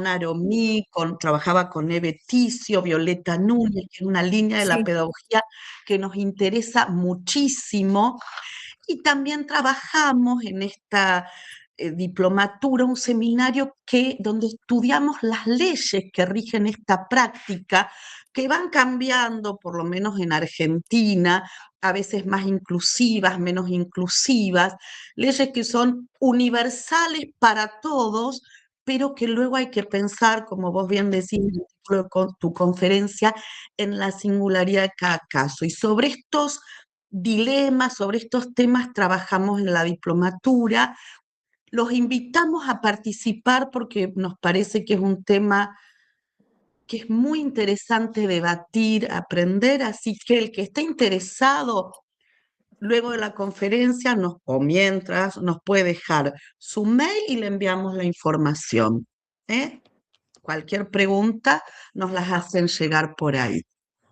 Aromí, trabajaba con Eve Ticio, Violeta Núñez, que es una línea de la Sí, pedagogía que nos interesa muchísimo. Y también trabajamos en esta diplomatura, un seminario donde estudiamos las leyes que rigen esta práctica, que van cambiando, por lo menos en Argentina, a veces más inclusivas, menos inclusivas, leyes que son universales para todos, pero que luego hay que pensar, como vos bien decís en el título de tu conferencia, en la singularidad de cada caso. Y sobre estos dilemas, sobre estos temas trabajamos en la diplomatura. Los invitamos a participar porque nos parece que es un tema que es muy interesante debatir, aprender, así que el que esté interesado luego de la conferencia o mientras nos puede dejar su mail y le enviamos la información. ¿Eh? Cualquier pregunta nos las hacen llegar por ahí.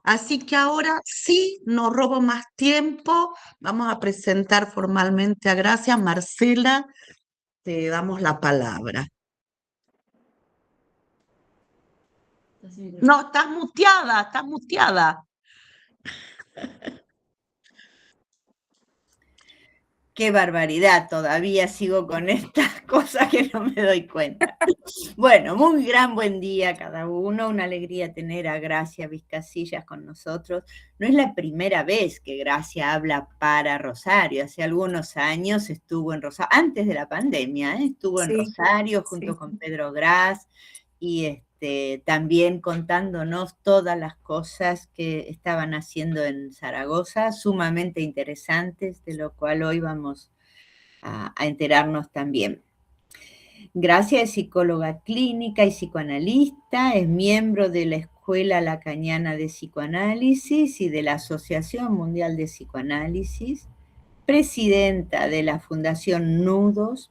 Así que ahora sí, no robo más tiempo. Vamos a presentar formalmente a Gracia. Marcela, te damos la palabra. No, estás muteada, estás muteada. Qué barbaridad, todavía sigo con estas cosas que no me doy cuenta. Bueno, muy buen día a cada uno, una alegría tener a Gracia Vizcasillas con nosotros. No es la primera vez que Gracia habla para Rosario, hace algunos años estuvo en Rosario, antes de la pandemia, estuvo en sí, Rosario junto sí. con Pedro Gras y también contándonos todas las cosas que estaban haciendo en Zaragoza, sumamente interesantes, de lo cual hoy vamos a enterarnos también. Gracia es psicóloga clínica y psicoanalista, es miembro de la Escuela Lacaniana de Psicoanálisis y de la Asociación Mundial de Psicoanálisis, presidenta de la Fundación Nudos,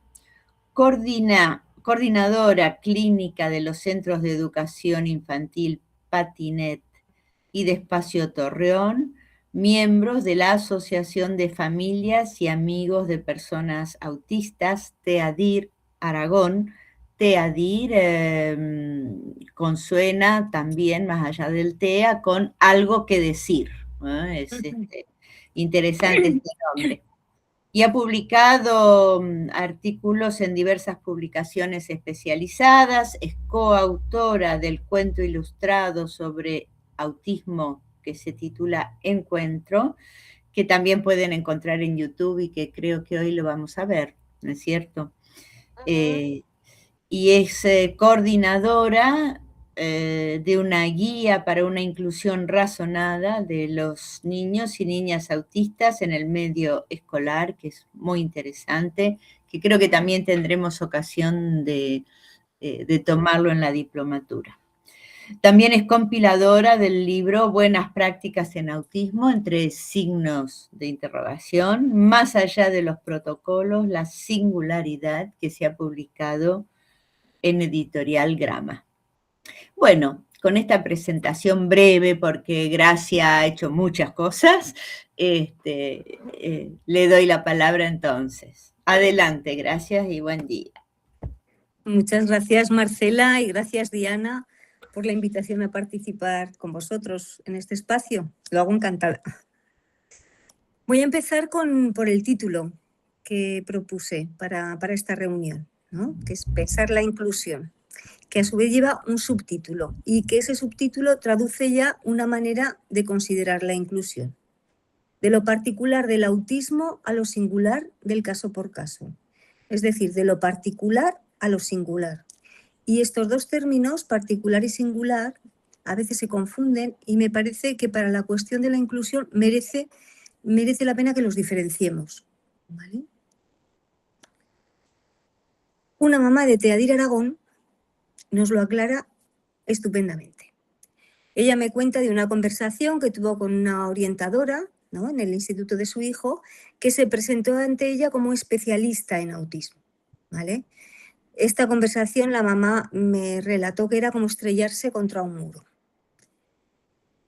coordinadora clínica de los Centros de Educación Infantil Patinet y de Espacio Torreón, miembros de la Asociación de Familias y Amigos de Personas Autistas, TEADIR Aragón. TEADIR consuena también, más allá del TEA, con algo que decir. Es interesante este nombre. Y ha publicado artículos en diversas publicaciones especializadas, es coautora del cuento ilustrado sobre autismo que se titula Encuentro, que también pueden encontrar en YouTube y que creo que hoy lo vamos a ver, ¿no es cierto? Y es coordinadora de una guía para una inclusión razonada de los niños y niñas autistas en el medio escolar, que es muy interesante, que creo que también tendremos ocasión de tomarlo en la diplomatura. También es compiladora del libro Buenas prácticas en autismo, entre signos de interrogación, más allá de los protocolos, la singularidad, que se ha publicado en Editorial Grama. Bueno, con esta presentación breve, porque Gracia ha hecho muchas cosas, le doy la palabra entonces. Adelante, gracias y buen día. Muchas gracias, Marcela, y gracias, Diana, por la invitación a participar con vosotros en este espacio. Lo hago encantada. Voy a empezar por el título que propuse para esta reunión, ¿no? Que es Pensar la inclusión, que a su vez lleva un subtítulo y que ese subtítulo traduce ya una manera de considerar la inclusión. De lo particular del autismo a lo singular del caso por caso. Es decir, de lo particular a lo singular. Y estos dos términos, particular y singular, a veces se confunden y me parece que para la cuestión de la inclusión merece la pena que los diferenciemos. ¿Vale? Una mamá de Teadir Aragón nos lo aclara estupendamente. Ella me cuenta de una conversación que tuvo con una orientadora, ¿no?, en el instituto de su hijo, que se presentó ante ella como especialista en autismo. ¿Vale? Esta conversación la mamá me relató que era como estrellarse contra un muro.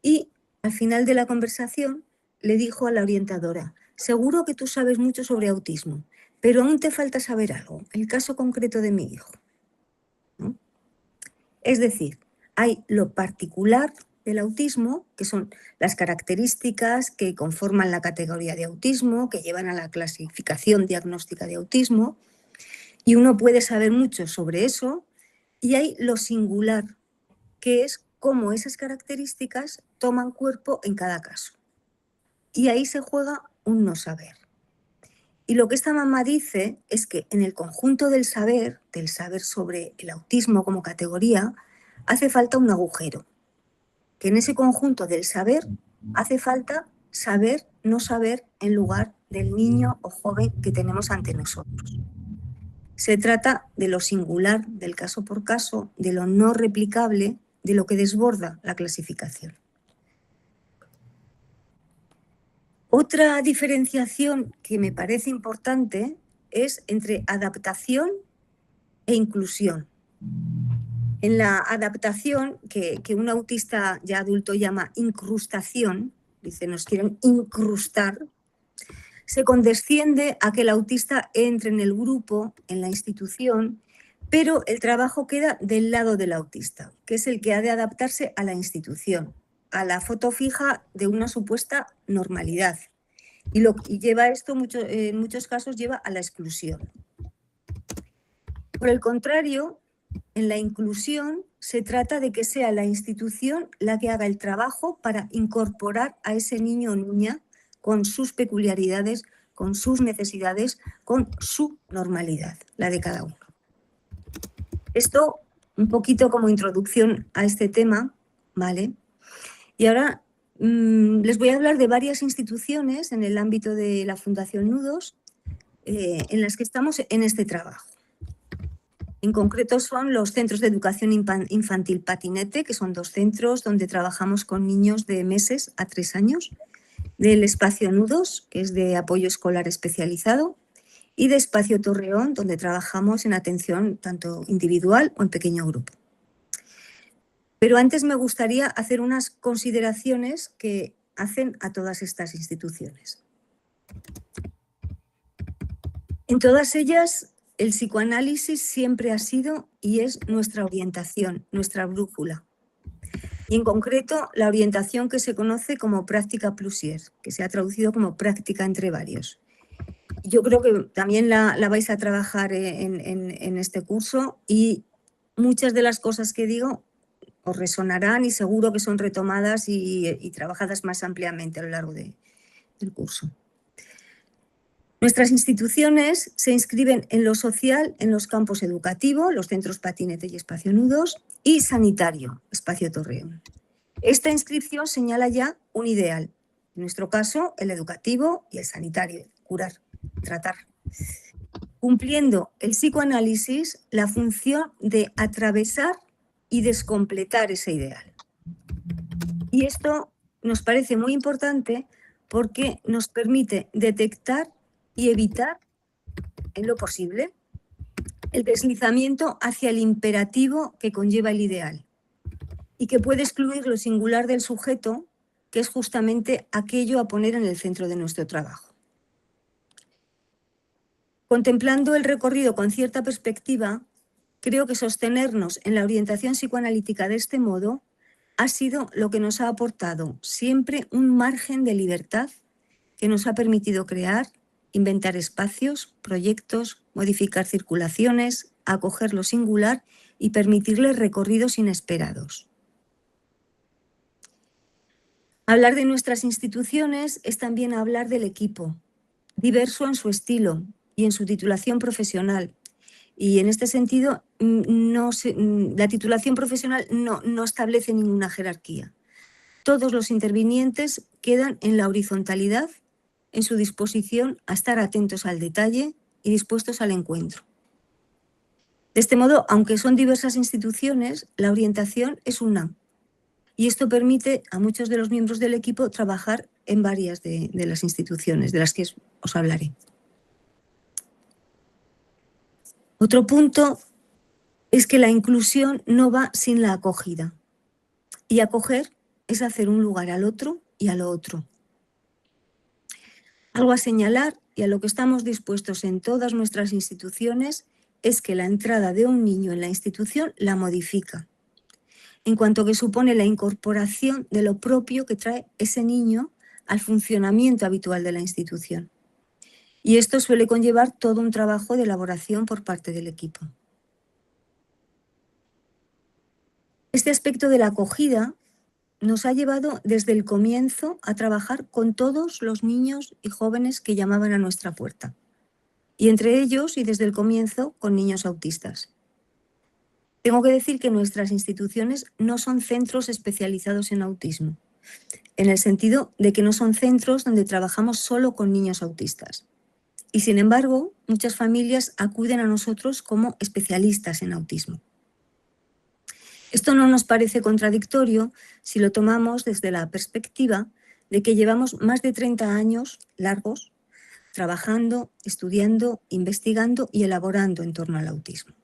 Y al final de la conversación le dijo a la orientadora: seguro que tú sabes mucho sobre autismo, pero aún te falta saber algo, el caso concreto de mi hijo, ¿no? Es decir, hay lo particular del autismo, que son las características que conforman la categoría de autismo, que llevan a la clasificación diagnóstica de autismo, y uno puede saber mucho sobre eso, y hay lo singular, que es cómo esas características toman cuerpo en cada caso. Y ahí se juega un no saber. Y lo que esta mamá dice es que en el conjunto del saber sobre el autismo como categoría, hace falta un agujero. Que en ese conjunto del saber hace falta saber, no saber en lugar del niño o joven que tenemos ante nosotros. Se trata de lo singular, del caso por caso, de lo no replicable, de lo que desborda la clasificación. Otra diferenciación que me parece importante es entre adaptación e inclusión. En la adaptación, que un autista ya adulto llama incrustación, dice nos quieren incrustar, se condesciende a que el autista entre en el grupo, en la institución, pero el trabajo queda del lado del autista, que es el que ha de adaptarse a la institución, a la foto fija de una supuesta normalidad. Y lleva esto, en muchos casos, lleva a la exclusión. Por el contrario, en la inclusión se trata de que sea la institución la que haga el trabajo para incorporar a ese niño o niña con sus peculiaridades, con sus necesidades, con su normalidad, la de cada uno. Esto un poquito como introducción a este tema, ¿vale? Y ahora les voy a hablar de varias instituciones en el ámbito de la Fundación Nudos en las que estamos en este trabajo. En concreto son los centros de educación infantil Patinete, que son 2 centros donde trabajamos con niños de meses a 3 años, del Espacio Nudos, que es de apoyo escolar especializado, y de Espacio Torreón, donde trabajamos en atención tanto individual o en pequeño grupo. Pero antes me gustaría hacer unas consideraciones que hacen a todas estas instituciones. En todas ellas, el psicoanálisis siempre ha sido y es nuestra orientación, nuestra brújula. Y en concreto, la orientación que se conoce como práctica plusier, que se ha traducido como práctica entre varios. Yo creo que también la vais a trabajar en este curso y muchas de las cosas que digo os resonarán y seguro que son retomadas y trabajadas más ampliamente a lo largo del curso. Nuestras instituciones se inscriben en lo social, en los campos educativos, los centros Patinete y Espacio Nudos, y sanitario, Espacio Torreón. Esta inscripción señala ya un ideal, en nuestro caso el educativo y el sanitario, curar, tratar, cumpliendo el psicoanálisis la función de atravesar y descompletar ese ideal. Y esto nos parece muy importante porque nos permite detectar y evitar, en lo posible, el deslizamiento hacia el imperativo que conlleva el ideal y que puede excluir lo singular del sujeto, que es justamente aquello a poner en el centro de nuestro trabajo. Contemplando el recorrido con cierta perspectiva, creo que sostenernos en la orientación psicoanalítica de este modo ha sido lo que nos ha aportado siempre un margen de libertad que nos ha permitido crear, inventar espacios, proyectos, modificar circulaciones, acoger lo singular y permitirles recorridos inesperados. Hablar de nuestras instituciones es también hablar del equipo, diverso en su estilo y en su titulación profesional. Y en este sentido, la titulación profesional no establece ninguna jerarquía. Todos los intervinientes quedan en la horizontalidad, en su disposición a estar atentos al detalle y dispuestos al encuentro. De este modo, aunque son diversas instituciones, la orientación es una. Y esto permite a muchos de los miembros del equipo trabajar en varias de las instituciones de las que os hablaré. Otro punto es que la inclusión no va sin la acogida. Y acoger es hacer un lugar al otro y a lo otro. Algo a señalar y a lo que estamos dispuestos en todas nuestras instituciones es que la entrada de un niño en la institución la modifica. en cuanto que supone la incorporación de lo propio que trae ese niño al funcionamiento habitual de la institución. Y esto suele conllevar todo un trabajo de elaboración por parte del equipo. Este aspecto de la acogida nos ha llevado desde el comienzo a trabajar con todos los niños y jóvenes que llamaban a nuestra puerta. Y entre ellos, y desde el comienzo, con niños autistas. Tengo que decir que nuestras instituciones no son centros especializados en autismo, en el sentido de que no son centros donde trabajamos solo con niños autistas. Y sin embargo, muchas familias acuden a nosotros como especialistas en autismo. Esto no nos parece contradictorio si lo tomamos desde la perspectiva de que llevamos más de 30 años largos trabajando, estudiando, investigando y elaborando en torno al autismo.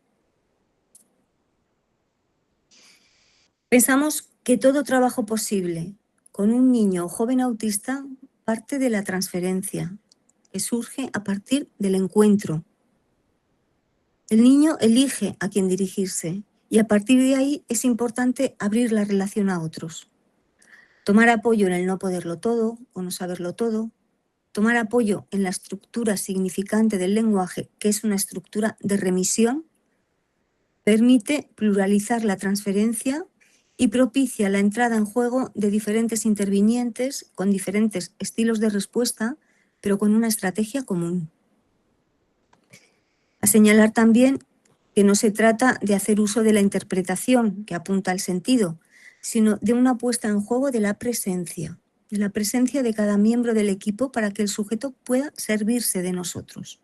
Pensamos que todo trabajo posible con un niño o joven autista parte de la transferencia, que surge a partir del encuentro. El niño elige a quién dirigirse y a partir de ahí es importante abrir la relación a otros. Tomar apoyo en el no poderlo todo o no saberlo todo. Tomar apoyo en la estructura significante del lenguaje, que es una estructura de remisión, permite pluralizar la transferencia y propicia la entrada en juego de diferentes intervinientes con diferentes estilos de respuesta, pero con una estrategia común. A señalar también que no se trata de hacer uso de la interpretación que apunta al sentido, sino de una puesta en juego de la presencia de cada miembro del equipo para que el sujeto pueda servirse de nosotros.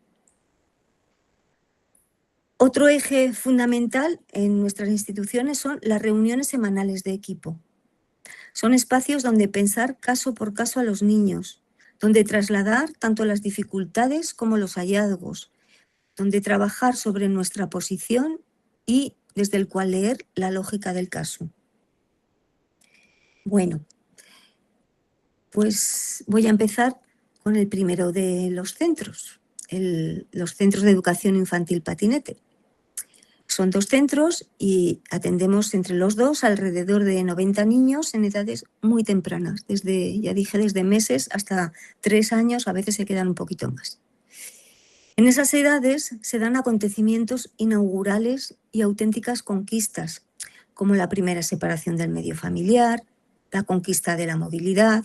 Otro eje fundamental en nuestras instituciones son las reuniones semanales de equipo. Son espacios donde pensar caso por caso a los niños, donde trasladar tanto las dificultades como los hallazgos, donde trabajar sobre nuestra posición y desde el cual leer la lógica del caso. Bueno, pues voy a empezar con el primero de los centros, los centros de educación infantil Patinete. Son 2 centros y atendemos entre los dos alrededor de 90 niños en edades muy tempranas, desde meses hasta 3 años, a veces se quedan un poquito más. En esas edades se dan acontecimientos inaugurales y auténticas conquistas, como la primera separación del medio familiar, la conquista de la movilidad,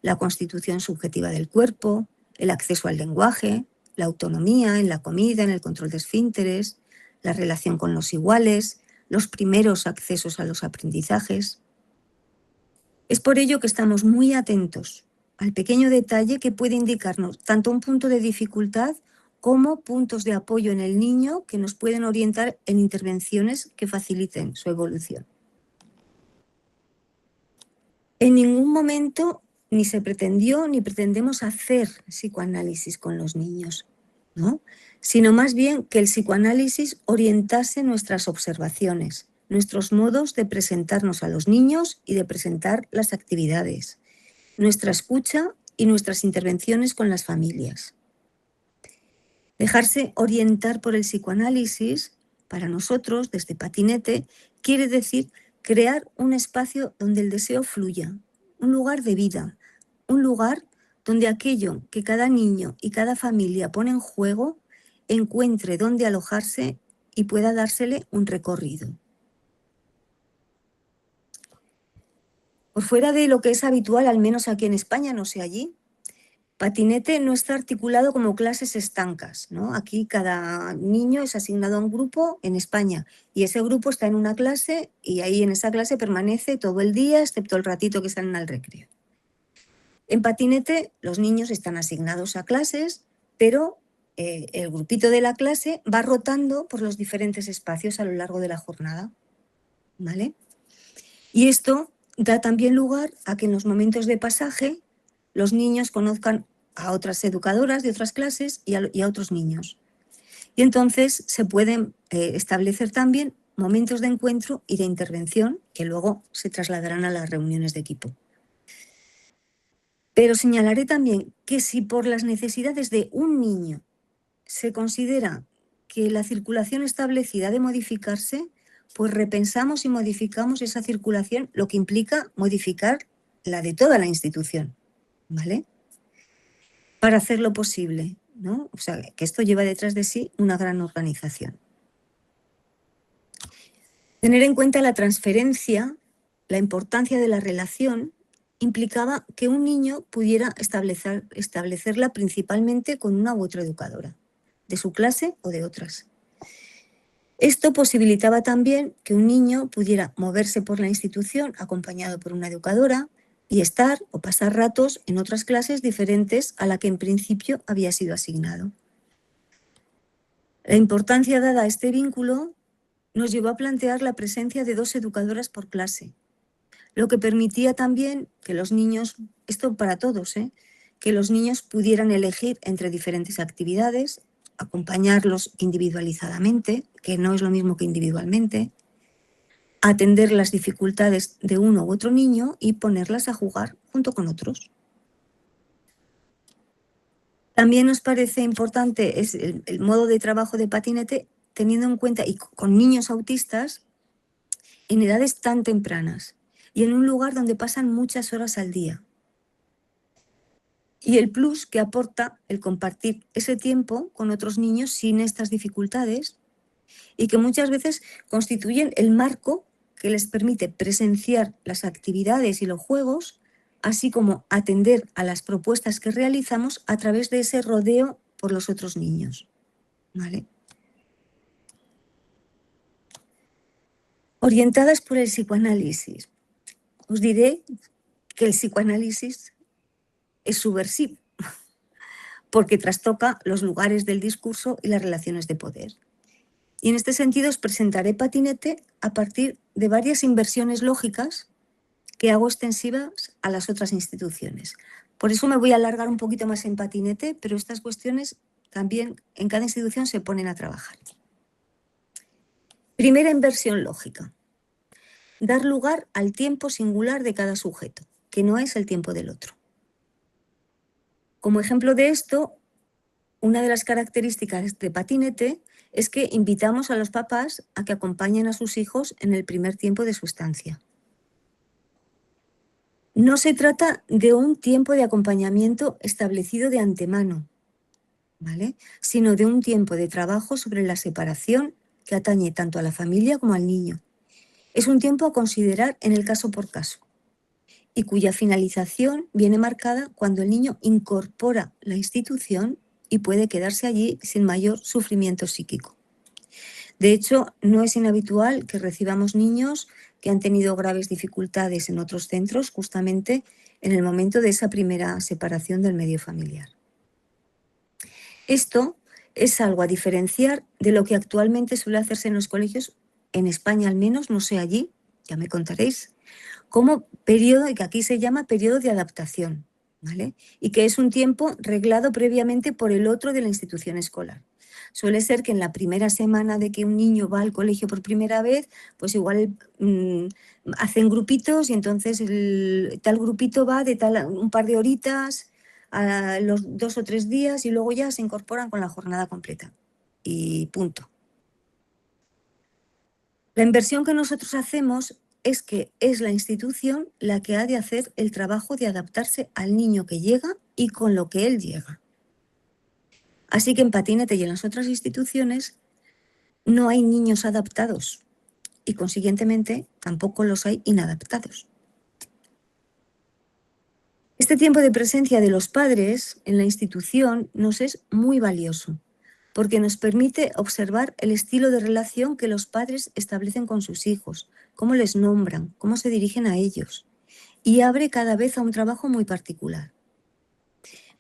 la constitución subjetiva del cuerpo, el acceso al lenguaje, la autonomía en la comida, en el control de esfínteres, la relación con los iguales, los primeros accesos a los aprendizajes. Es por ello que estamos muy atentos al pequeño detalle que puede indicarnos tanto un punto de dificultad como puntos de apoyo en el niño que nos pueden orientar en intervenciones que faciliten su evolución. En ningún momento ni se pretendió ni pretendemos hacer psicoanálisis con los niños, ¿no? Sino más bien que el psicoanálisis orientase nuestras observaciones, nuestros modos de presentarnos a los niños y de presentar las actividades, nuestra escucha y nuestras intervenciones con las familias. Dejarse orientar por el psicoanálisis, para nosotros, desde Patinete, quiere decir crear un espacio donde el deseo fluya, un lugar de vida, un lugar donde aquello que cada niño y cada familia pone en juego encuentre dónde alojarse y pueda dársele un recorrido. Por fuera de lo que es habitual, al menos aquí en España, no sé allí, Patinete no está articulado como clases estancas, ¿no? Aquí cada niño es asignado a un grupo en España y ese grupo está en una clase y ahí en esa clase permanece todo el día, excepto el ratito que salen al recreo. En Patinete los niños están asignados a clases, pero el grupito de la clase va rotando por los diferentes espacios a lo largo de la jornada, ¿vale? Y esto da también lugar a que en los momentos de pasaje los niños conozcan a otras educadoras de otras clases y a otros niños. Y entonces se pueden establecer también momentos de encuentro y de intervención que luego se trasladarán a las reuniones de equipo. Pero señalaré también que si por las necesidades de un niño se considera que la circulación establecida ha de modificarse, pues repensamos y modificamos esa circulación, lo que implica modificar la de toda la institución, ¿vale? Para hacerlo posible, ¿no? O sea, que esto lleva detrás de sí una gran organización. Tener en cuenta la transferencia, la importancia de la relación, implicaba que un niño pudiera establecerla principalmente con una u otra educadora, de su clase o de otras. Esto posibilitaba también que un niño pudiera moverse por la institución acompañado por una educadora y estar o pasar ratos en otras clases diferentes a la que en principio había sido asignado. La importancia dada a este vínculo nos llevó a plantear la presencia de 2 educadoras por clase, lo que permitía también que los niños, esto para todos, que los niños pudieran elegir entre diferentes actividades, acompañarlos individualizadamente, que no es lo mismo que individualmente, atender las dificultades de uno u otro niño y ponerlas a jugar junto con otros. También nos parece importante es el modo de trabajo de patinete, teniendo en cuenta, y con niños autistas, en edades tan tempranas y en un lugar donde pasan muchas horas al día. Y el plus que aporta el compartir ese tiempo con otros niños sin estas dificultades y que muchas veces constituyen el marco que les permite presenciar las actividades y los juegos, así como atender a las propuestas que realizamos a través de ese rodeo por los otros niños, ¿vale? Orientadas por el psicoanálisis. Os diré que el psicoanálisis es subversivo, porque trastoca los lugares del discurso y las relaciones de poder. Y en este sentido os presentaré patinete a partir de varias inversiones lógicas que hago extensivas a las otras instituciones. Por eso me voy a alargar un poquito más en patinete, pero estas cuestiones también en cada institución se ponen a trabajar. Primera inversión lógica. Dar lugar al tiempo singular de cada sujeto, que no es el tiempo del otro. Como ejemplo de esto, una de las características de patinete es que invitamos a los papás a que acompañen a sus hijos en el primer tiempo de su estancia. No se trata de un tiempo de acompañamiento establecido de antemano, ¿vale? Sino de un tiempo de trabajo sobre la separación que atañe tanto a la familia como al niño. Es un tiempo a considerar en el caso por caso y cuya finalización viene marcada cuando el niño incorpora la institución y puede quedarse allí sin mayor sufrimiento psíquico. De hecho, no es inhabitual que recibamos niños que han tenido graves dificultades en otros centros justamente en el momento de esa primera separación del medio familiar. Esto es algo a diferenciar de lo que actualmente suele hacerse en los colegios, en España al menos, no sé allí, ya me contaréis, como periodo, que aquí se llama periodo de adaptación, ¿vale? Y que es un tiempo reglado previamente por el otro de la institución escolar. Suele ser que en la primera semana de que un niño va al colegio por primera vez, pues igual hacen grupitos y entonces tal grupito va de un par de horitas a los 2 o 3 días y luego ya se incorporan con la jornada completa. Y punto. La inversión que nosotros hacemos es que es la institución la que ha de hacer el trabajo de adaptarse al niño que llega y con lo que él llega. Así que en patinete y en las otras instituciones no hay niños adaptados y consiguientemente tampoco los hay inadaptados. Este tiempo de presencia de los padres en la institución nos es muy valioso porque nos permite observar el estilo de relación que los padres establecen con sus hijos, cómo les nombran, cómo se dirigen a ellos, y abre cada vez a un trabajo muy particular.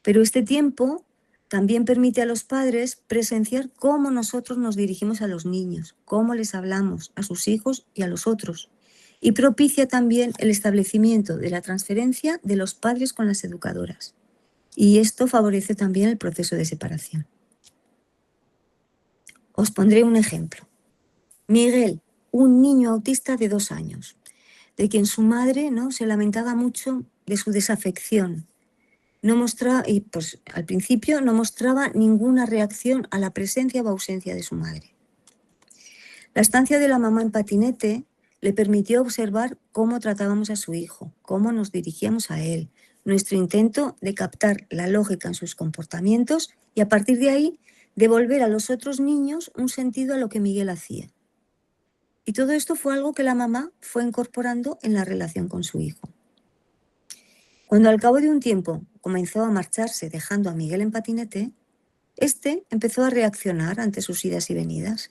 Pero este tiempo también permite a los padres presenciar cómo nosotros nos dirigimos a los niños, cómo les hablamos a sus hijos y a los otros, y propicia también el establecimiento de la transferencia de los padres con las educadoras. Y esto favorece también el proceso de separación. Os pondré un ejemplo. Miguel, un niño autista de 2 años, de quien su madre, ¿no?, se lamentaba mucho de su desafección. No mostraba, y pues al principio no mostraba ninguna reacción a la presencia o ausencia de su madre. La estancia de la mamá en patinete le permitió observar cómo tratábamos a su hijo, cómo nos dirigíamos a él, nuestro intento de captar la lógica en sus comportamientos y a partir de ahí devolver a los otros niños un sentido a lo que Miguel hacía. Y todo esto fue algo que la mamá fue incorporando en la relación con su hijo. Cuando al cabo de un tiempo comenzó a marcharse dejando a Miguel en patinete, este empezó a reaccionar ante sus idas y venidas.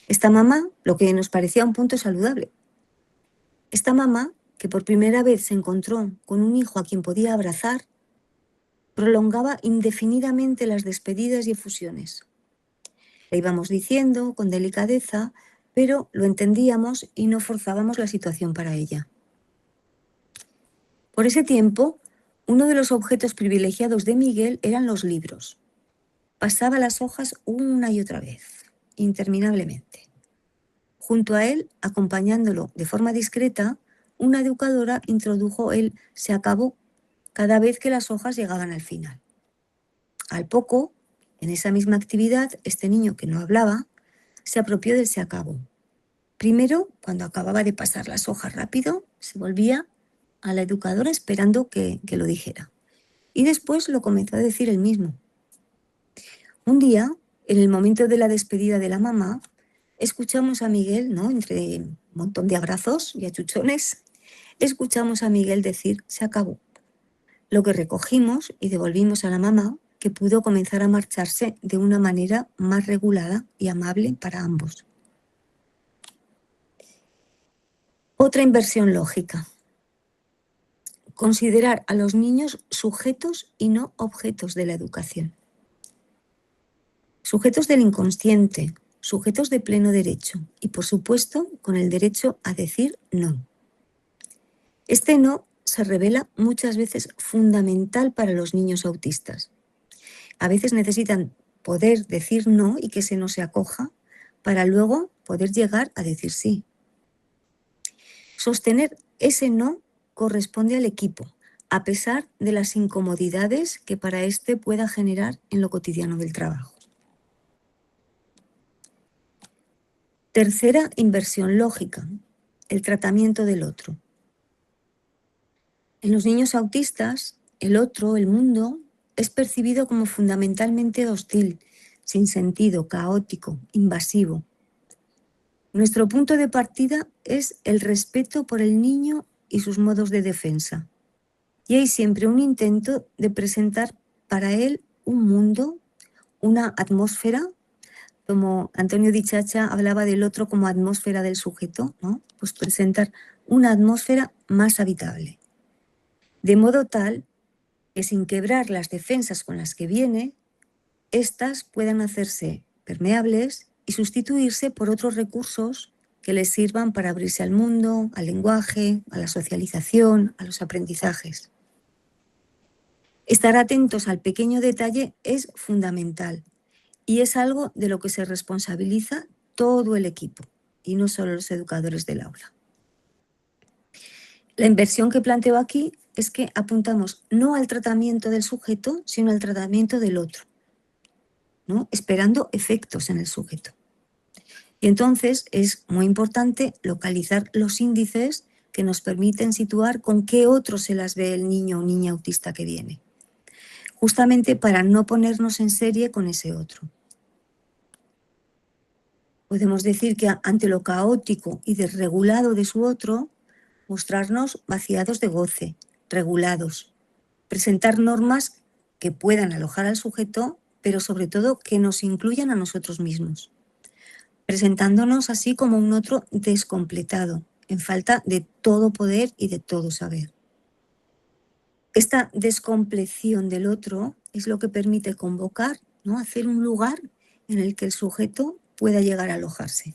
Esta mamá, lo que nos parecía un punto saludable. Esta mamá, que por primera vez se encontró con un hijo a quien podía abrazar, prolongaba indefinidamente las despedidas y efusiones. Le íbamos diciendo con delicadeza, pero lo entendíamos y no forzábamos la situación para ella. Por ese tiempo, uno de los objetos privilegiados de Miguel eran los libros. Pasaba las hojas una y otra vez, interminablemente. Junto a él, acompañándolo de forma discreta, una educadora introdujo el "se acabó" cada vez que las hojas llegaban al final. Al poco, en esa misma actividad, este niño que no hablaba se apropió del "se acabó". Primero, cuando acababa de pasar las hojas rápido, se volvía a la educadora esperando que lo dijera. Y después lo comenzó a decir él mismo. Un día, en el momento de la despedida de la mamá, escuchamos a Miguel, ¿no? Entre un montón de abrazos y achuchones, escuchamos a Miguel decir "se acabó". Lo que recogimos y devolvimos a la mamá, que pudo comenzar a marcharse de una manera más regulada y amable para ambos. Otra inversión lógica. Considerar a los niños sujetos y no objetos de la educación. Sujetos del inconsciente, sujetos de pleno derecho y, por supuesto, con el derecho a decir no. Este no se revela muchas veces fundamental para los niños autistas. A veces necesitan poder decir no y que ese no se acoja para luego poder llegar a decir sí. Sostener ese no corresponde al equipo, a pesar de las incomodidades que para este pueda generar en lo cotidiano del trabajo. Tercera inversión lógica, el tratamiento del otro. En los niños autistas, el otro, el mundo, es percibido como fundamentalmente hostil, sin sentido, caótico, invasivo. Nuestro punto de partida es el respeto por el niño y sus modos de defensa. Y hay siempre un intento de presentar para él un mundo, una atmósfera, como Antonio Di Chacha hablaba del otro como atmósfera del sujeto, ¿no? Pues presentar una atmósfera más habitable. De modo tal que sin quebrar las defensas con las que viene, éstas puedan hacerse permeables y sustituirse por otros recursos que les sirvan para abrirse al mundo, al lenguaje, a la socialización, a los aprendizajes. Estar atentos al pequeño detalle es fundamental y es algo de lo que se responsabiliza todo el equipo y no solo los educadores del aula. La inversión que planteo aquí es que apuntamos no al tratamiento del sujeto, sino al tratamiento del otro, ¿no? Esperando efectos en el sujeto. Y entonces es muy importante localizar los índices que nos permiten situar con qué otro se las ve el niño o niña autista que viene, justamente para no ponernos en serie con ese otro. Podemos decir que ante lo caótico y desregulado de su otro, mostrarnos vaciados de goce, regulados, presentar normas que puedan alojar al sujeto, pero sobre todo que nos incluyan a nosotros mismos, presentándonos así como un otro descompletado, en falta de todo poder y de todo saber. Esta descompleción del otro es lo que permite convocar, ¿no? Hacer un lugar en el que el sujeto pueda llegar a alojarse.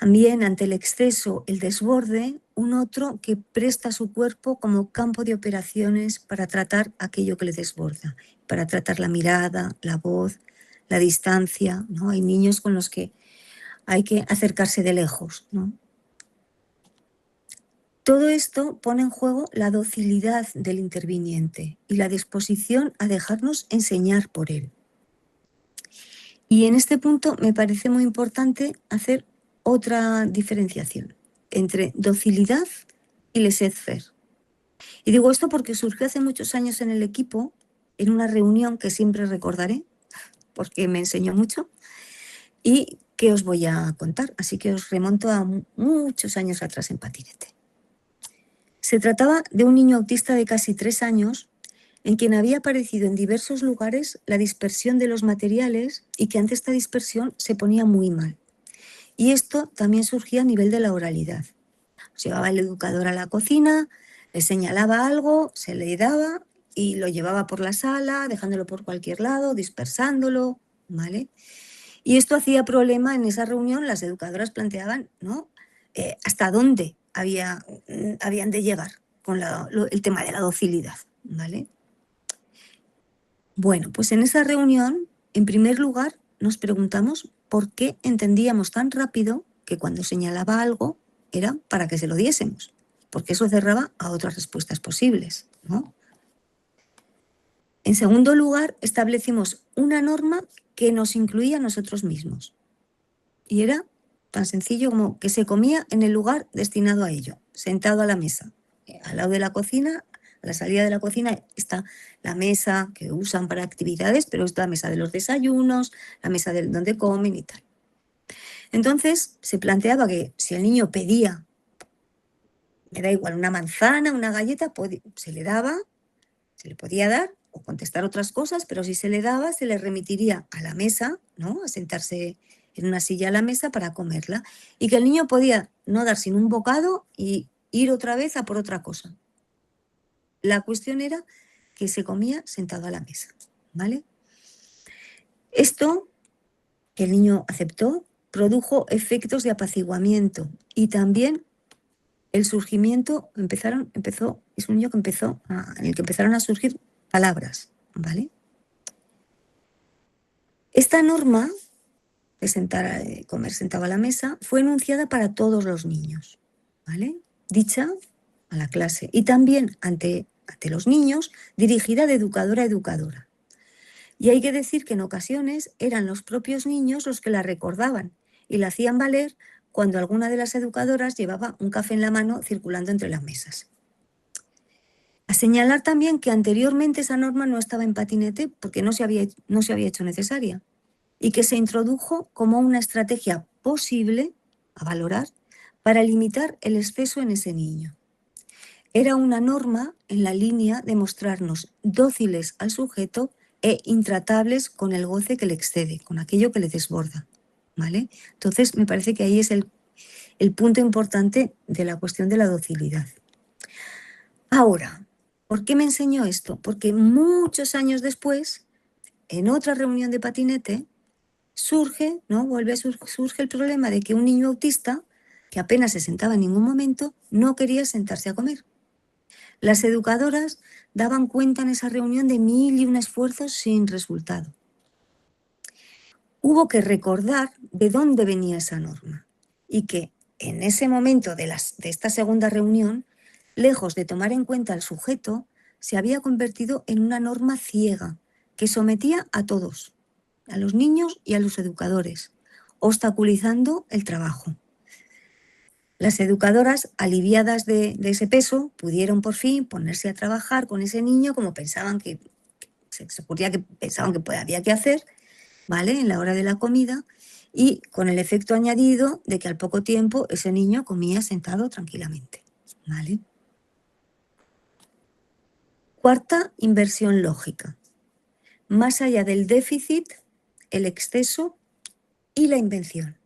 También ante el exceso, el desborde, un otro que presta su cuerpo como campo de operaciones para tratar aquello que le desborda, para tratar la mirada, la voz, la distancia, ¿no? Hay niños con los que hay que acercarse de lejos, ¿no? Todo esto pone en juego la docilidad del interviniente y la disposición a dejarnos enseñar por él. Y en este punto me parece muy importante hacer otra diferenciación entre docilidad y laissez-faire. Y digo esto porque surgió hace muchos años en el equipo, en una reunión que siempre recordaré, porque me enseñó mucho, y que os voy a contar. Así que os remonto a muchos años atrás en patinete. Se trataba de un niño autista de casi 3 años, en quien había aparecido en diversos lugares la dispersión de los materiales y que ante esta dispersión se ponía muy mal. Y esto también surgía a nivel de la oralidad. Llevaba el educador a la cocina, le señalaba algo, se le daba y lo llevaba por la sala, dejándolo por cualquier lado, dispersándolo, ¿vale? Y esto hacía problema en esa reunión. Las educadoras planteaban, ¿no? Hasta dónde habían de llegar con el tema de la docilidad, ¿vale? Bueno, pues en esa reunión, en primer lugar, nos preguntamos por qué entendíamos tan rápido que cuando señalaba algo era para que se lo diésemos, porque eso cerraba a otras respuestas posibles, ¿no? En segundo lugar, establecimos una norma que nos incluía a nosotros mismos. Y era tan sencillo como que se comía en el lugar destinado a ello, sentado a la mesa. Al lado de la cocina, a la salida de la cocina, está la mesa que usan para actividades, pero está la mesa de los desayunos, la mesa de donde comen y tal. Entonces, se planteaba que si el niño pedía, me da igual, una manzana, una galleta, se le daba, se le podía dar o contestar otras cosas, pero si se le daba, se le remitiría a la mesa, ¿no? A sentarse en una silla a la mesa para comerla, y que el niño podía no dar sin un bocado y ir otra vez a por otra cosa. La cuestión era que se comía sentado a la mesa, ¿vale? Esto, que el niño aceptó, produjo efectos de apaciguamiento y también el surgimiento, es un niño que en el que empezaron a surgir palabras, ¿vale? Esta norma de comer sentado a la mesa fue enunciada para todos los niños, ¿vale? Dicha a la clase y también ante los niños, dirigida de educadora a educadora. Y hay que decir que en ocasiones eran los propios niños los que la recordaban y la hacían valer cuando alguna de las educadoras llevaba un café en la mano circulando entre las mesas. A señalar también que anteriormente esa norma no estaba en patinete porque no se había hecho necesaria, y que se introdujo como una estrategia posible a valorar para limitar el exceso en ese niño. Era una norma en la línea de mostrarnos dóciles al sujeto e intratables con el goce que le excede, con aquello que le desborda, ¿vale? Entonces, me parece que ahí es el punto importante de la cuestión de la docilidad. Ahora, ¿por qué me enseñó esto? Porque muchos años después, en otra reunión de patinete, surge el problema de que un niño autista, que apenas se sentaba en ningún momento, no quería sentarse a comer. Las educadoras daban cuenta en esa reunión de 1001 esfuerzos sin resultado. Hubo que recordar de dónde venía esa norma y que en ese momento de esta segunda reunión, lejos de tomar en cuenta al sujeto, se había convertido en una norma ciega que sometía a todos, a los niños y a los educadores, obstaculizando el trabajo. Las educadoras, aliviadas de ese peso, pudieron por fin ponerse a trabajar con ese niño como pensaban que había que hacer, ¿vale? En la hora de la comida, y con el efecto añadido de que al poco tiempo ese niño comía sentado tranquilamente, ¿vale? Cuarta inversión lógica. Más allá del déficit, el exceso y la invención.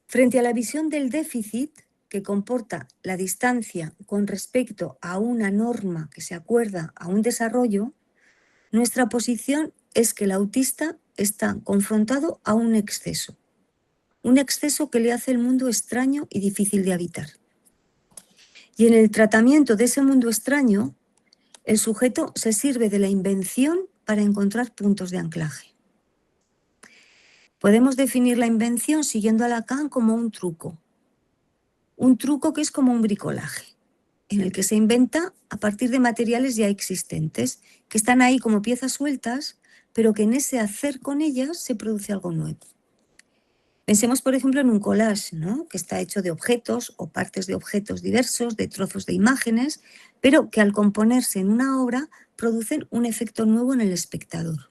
Frente a la visión del déficit, que comporta la distancia con respecto a una norma que se acuerda a un desarrollo, nuestra posición es que el autista está confrontado a un exceso que le hace el mundo extraño y difícil de habitar. Y en el tratamiento de ese mundo extraño, el sujeto se sirve de la invención para encontrar puntos de anclaje. Podemos definir la invención siguiendo a Lacan como un truco que es como un bricolaje, en el que se inventa a partir de materiales ya existentes, que están ahí como piezas sueltas, pero que en ese hacer con ellas se produce algo nuevo. Pensemos, por ejemplo, en un collage, ¿no?, que está hecho de objetos o partes de objetos diversos, de trozos de imágenes, pero que al componerse en una obra producen un efecto nuevo en el espectador.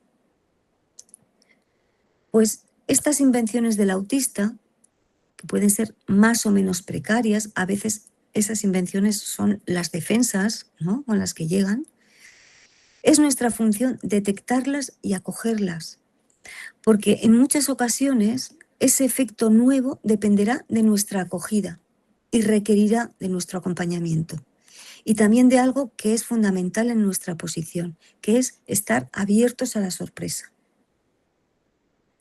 Pues estas invenciones del autista, que pueden ser más o menos precarias, a veces esas invenciones son las defensas, ¿no?, con las que llegan, es nuestra función detectarlas y acogerlas, porque en muchas ocasiones ese efecto nuevo dependerá de nuestra acogida y requerirá de nuestro acompañamiento. Y también de algo que es fundamental en nuestra posición, que es estar abiertos a la sorpresa.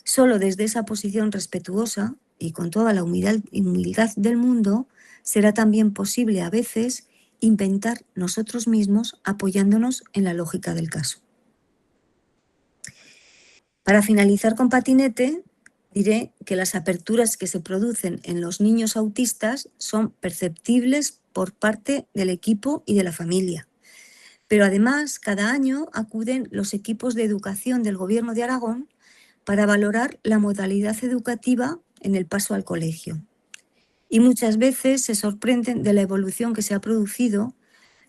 Solo desde esa posición respetuosa y con toda la humildad del mundo será también posible a veces inventar nosotros mismos apoyándonos en la lógica del caso. Para finalizar con Patinete, diré que las aperturas que se producen en los niños autistas son perceptibles por parte del equipo y de la familia. Pero además, cada año acuden los equipos de educación del Gobierno de Aragón para valorar la modalidad educativa en el paso al colegio. Y muchas veces se sorprenden de la evolución que se ha producido,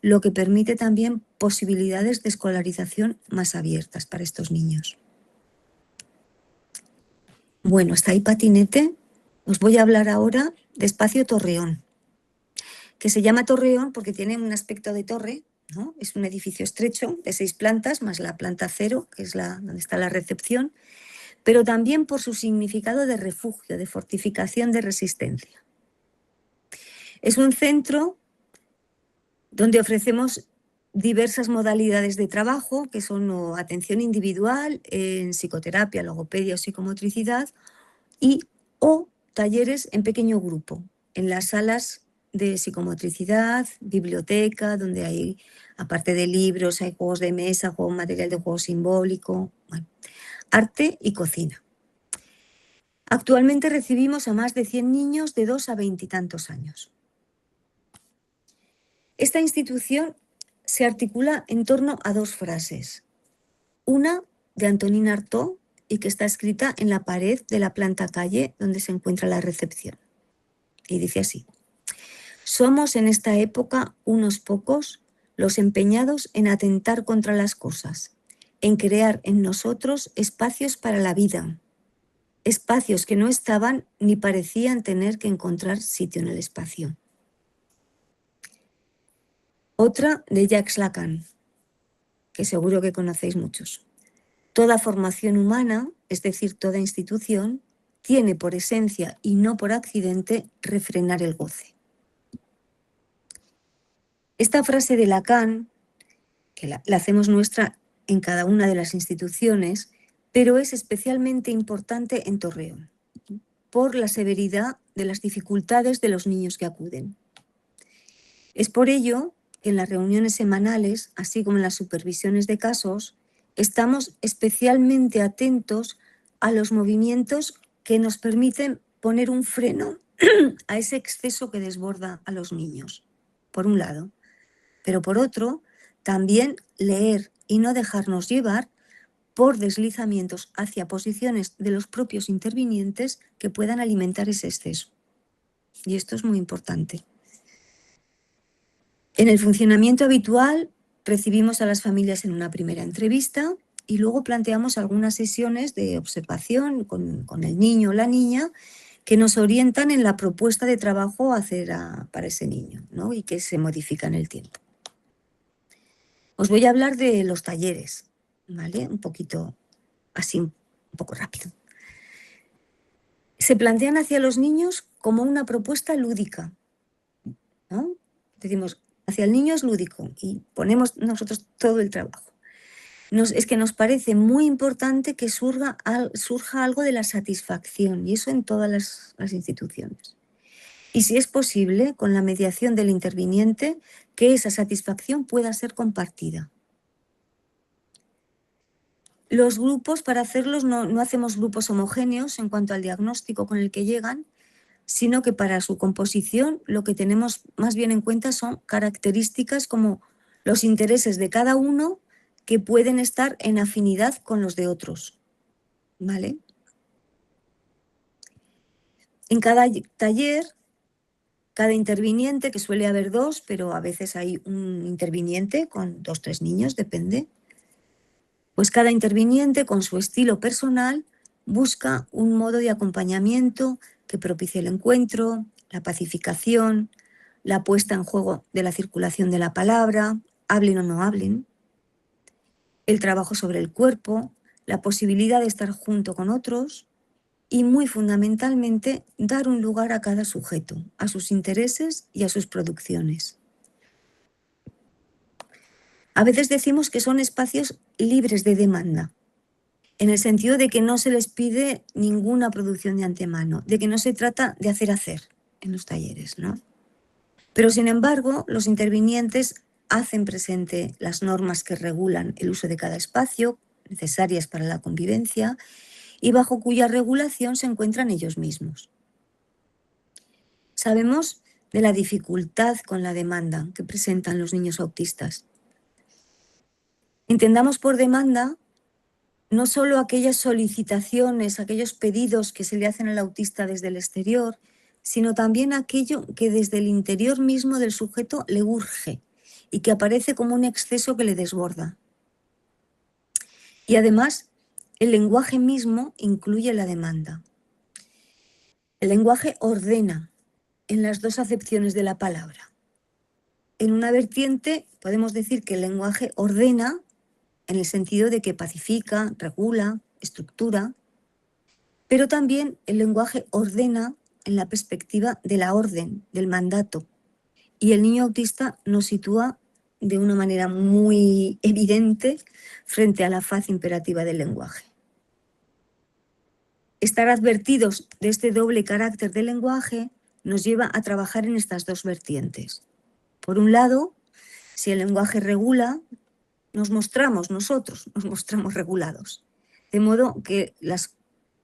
lo que permite también posibilidades de escolarización más abiertas para estos niños. Bueno, hasta ahí Patinete. Os voy a hablar ahora de Espacio Torreón, que se llama Torreón porque tiene un aspecto de torre, ¿no? Es un edificio estrecho de 6 plantas, más la planta 0, que es donde está la recepción, pero también por su significado de refugio, de fortificación, de resistencia. Es un centro donde ofrecemos diversas modalidades de trabajo, que son atención individual, en psicoterapia, logopedia o psicomotricidad, o talleres en pequeño grupo, en las salas de psicomotricidad, biblioteca, donde hay, aparte de libros, hay juegos de mesa, material de juego simbólico, bueno, arte y cocina. Actualmente recibimos a más de 100 niños de 2 a 20 y tantos años. Esta institución se articula en torno a 2 frases. Una de Antonin Artaud y que está escrita en la pared de la planta calle donde se encuentra la recepción. Y dice así: somos en esta época unos pocos los empeñados en atentar contra las cosas, en crear en nosotros espacios para la vida, espacios que no estaban ni parecían tener que encontrar sitio en el espacio. Otra de Jacques Lacan, que seguro que conocéis muchos. Toda formación humana, es decir, toda institución, tiene por esencia y no por accidente refrenar el goce. Esta frase de Lacan, que la hacemos nuestra en cada una de las instituciones, pero es especialmente importante en Torreón, por la severidad de las dificultades de los niños que acuden. Es por ello que en las reuniones semanales, así como en las supervisiones de casos, estamos especialmente atentos a los movimientos que nos permiten poner un freno a ese exceso que desborda a los niños, por un lado. Pero por otro, también leer y no dejarnos llevar por deslizamientos hacia posiciones de los propios intervinientes que puedan alimentar ese exceso. Y esto es muy importante. En el funcionamiento habitual recibimos a las familias en una primera entrevista y luego planteamos algunas sesiones de observación con el niño o la niña que nos orientan en la propuesta de trabajo a hacer para ese niño, ¿no? Y que se modifica en el tiempo. Os voy a hablar de los talleres, ¿vale? Un poquito así, un poco rápido. Se plantean hacia los niños como una propuesta lúdica, ¿no? Decimos, hacia el niño es lúdico y ponemos nosotros todo el trabajo. Es que nos parece muy importante que surja algo de la satisfacción, y eso en todas las instituciones. Y si es posible, con la mediación del interviniente, que esa satisfacción pueda ser compartida. Los grupos, para hacerlos, no hacemos grupos homogéneos en cuanto al diagnóstico con el que llegan, sino que para su composición lo que tenemos más bien en cuenta son características como los intereses de cada uno que pueden estar en afinidad con los de otros, ¿vale? En cada taller, cada interviniente, que suele haber 2, pero a veces hay un interviniente con 2 o 3 niños, depende, pues cada interviniente con su estilo personal busca un modo de acompañamiento que propicie el encuentro, la pacificación, la puesta en juego de la circulación de la palabra, hablen o no hablen, el trabajo sobre el cuerpo, la posibilidad de estar junto con otros y, muy fundamentalmente, dar un lugar a cada sujeto, a sus intereses y a sus producciones. A veces decimos que son espacios libres de demanda, en el sentido de que no se les pide ninguna producción de antemano, de que no se trata de hacer en los talleres, ¿no? Pero, sin embargo, los intervinientes hacen presente las normas que regulan el uso de cada espacio, necesarias para la convivencia, y bajo cuya regulación se encuentran ellos mismos. Sabemos de la dificultad con la demanda que presentan los niños autistas. Entendamos por demanda no solo aquellas solicitaciones, aquellos pedidos que se le hacen al autista desde el exterior, sino también aquello que desde el interior mismo del sujeto le urge y que aparece como un exceso que le desborda. Y además, el lenguaje mismo incluye la demanda. El lenguaje ordena en las 2 acepciones de la palabra. En una vertiente podemos decir que el lenguaje ordena en el sentido de que pacifica, regula, estructura, pero también el lenguaje ordena en la perspectiva de la orden, del mandato. Y el niño autista nos sitúa de una manera muy evidente frente a la faz imperativa del lenguaje. Estar advertidos de este doble carácter del lenguaje nos lleva a trabajar en estas 2 vertientes. Por un lado, si el lenguaje regula, nosotros nos mostramos regulados, de modo que las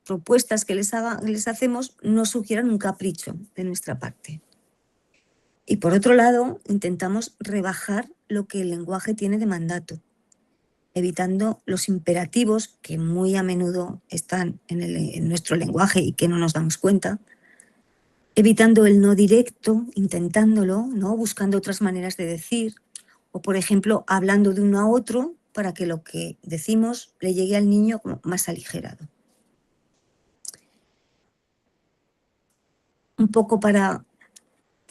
propuestas que les hacemos no sugieran un capricho de nuestra parte. Y por otro lado, intentamos rebajar lo que el lenguaje tiene de mandato, evitando los imperativos que muy a menudo están en nuestro lenguaje y que no nos damos cuenta, evitando el no directo, intentándolo, ¿no? Buscando otras maneras de decir, o por ejemplo, hablando de uno a otro para que lo que decimos le llegue al niño como más aligerado. Un poco para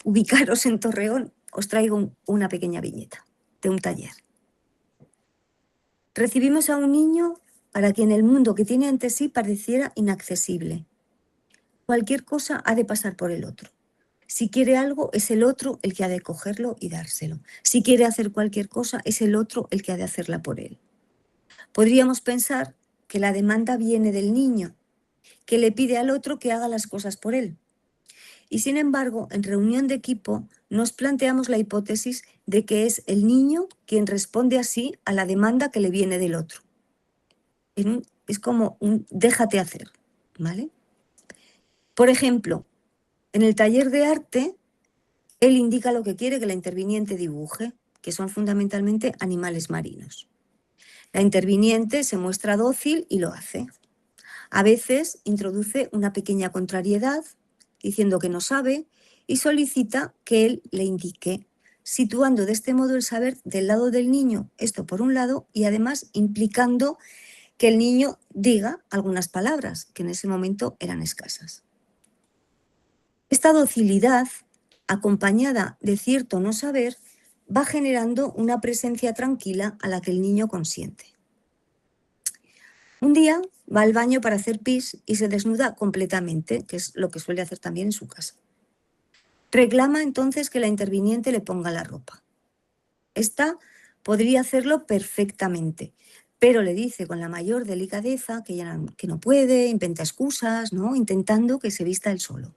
ubicaros en Torreón, os traigo una pequeña viñeta de un taller. Recibimos a un niño para quien el mundo que tiene ante sí pareciera inaccesible. Cualquier cosa ha de pasar por el otro. Si quiere algo, es el otro el que ha de cogerlo y dárselo. Si quiere hacer cualquier cosa, es el otro el que ha de hacerla por él. Podríamos pensar que la demanda viene del niño, que le pide al otro que haga las cosas por él. Y sin embargo, en reunión de equipo nos planteamos la hipótesis de que es el niño quien responde así a la demanda que le viene del otro. Es como un déjate hacer, ¿vale? Por ejemplo, en el taller de arte, él indica lo que quiere que la interviniente dibuje, que son fundamentalmente animales marinos. La interviniente se muestra dócil y lo hace. A veces introduce una pequeña contrariedad, diciendo que no sabe, y solicita que él le indique, situando de este modo el saber del lado del niño, esto por un lado, y además implicando que el niño diga algunas palabras, que en ese momento eran escasas. Esta docilidad, acompañada de cierto no saber, va generando una presencia tranquila a la que el niño consiente. Un día va al baño para hacer pis y se desnuda completamente, que es lo que suele hacer también en su casa. Reclama entonces que la interviniente le ponga la ropa. Esta podría hacerlo perfectamente, pero le dice con la mayor delicadeza que no puede, inventa excusas, ¿no? Intentando que se vista él solo.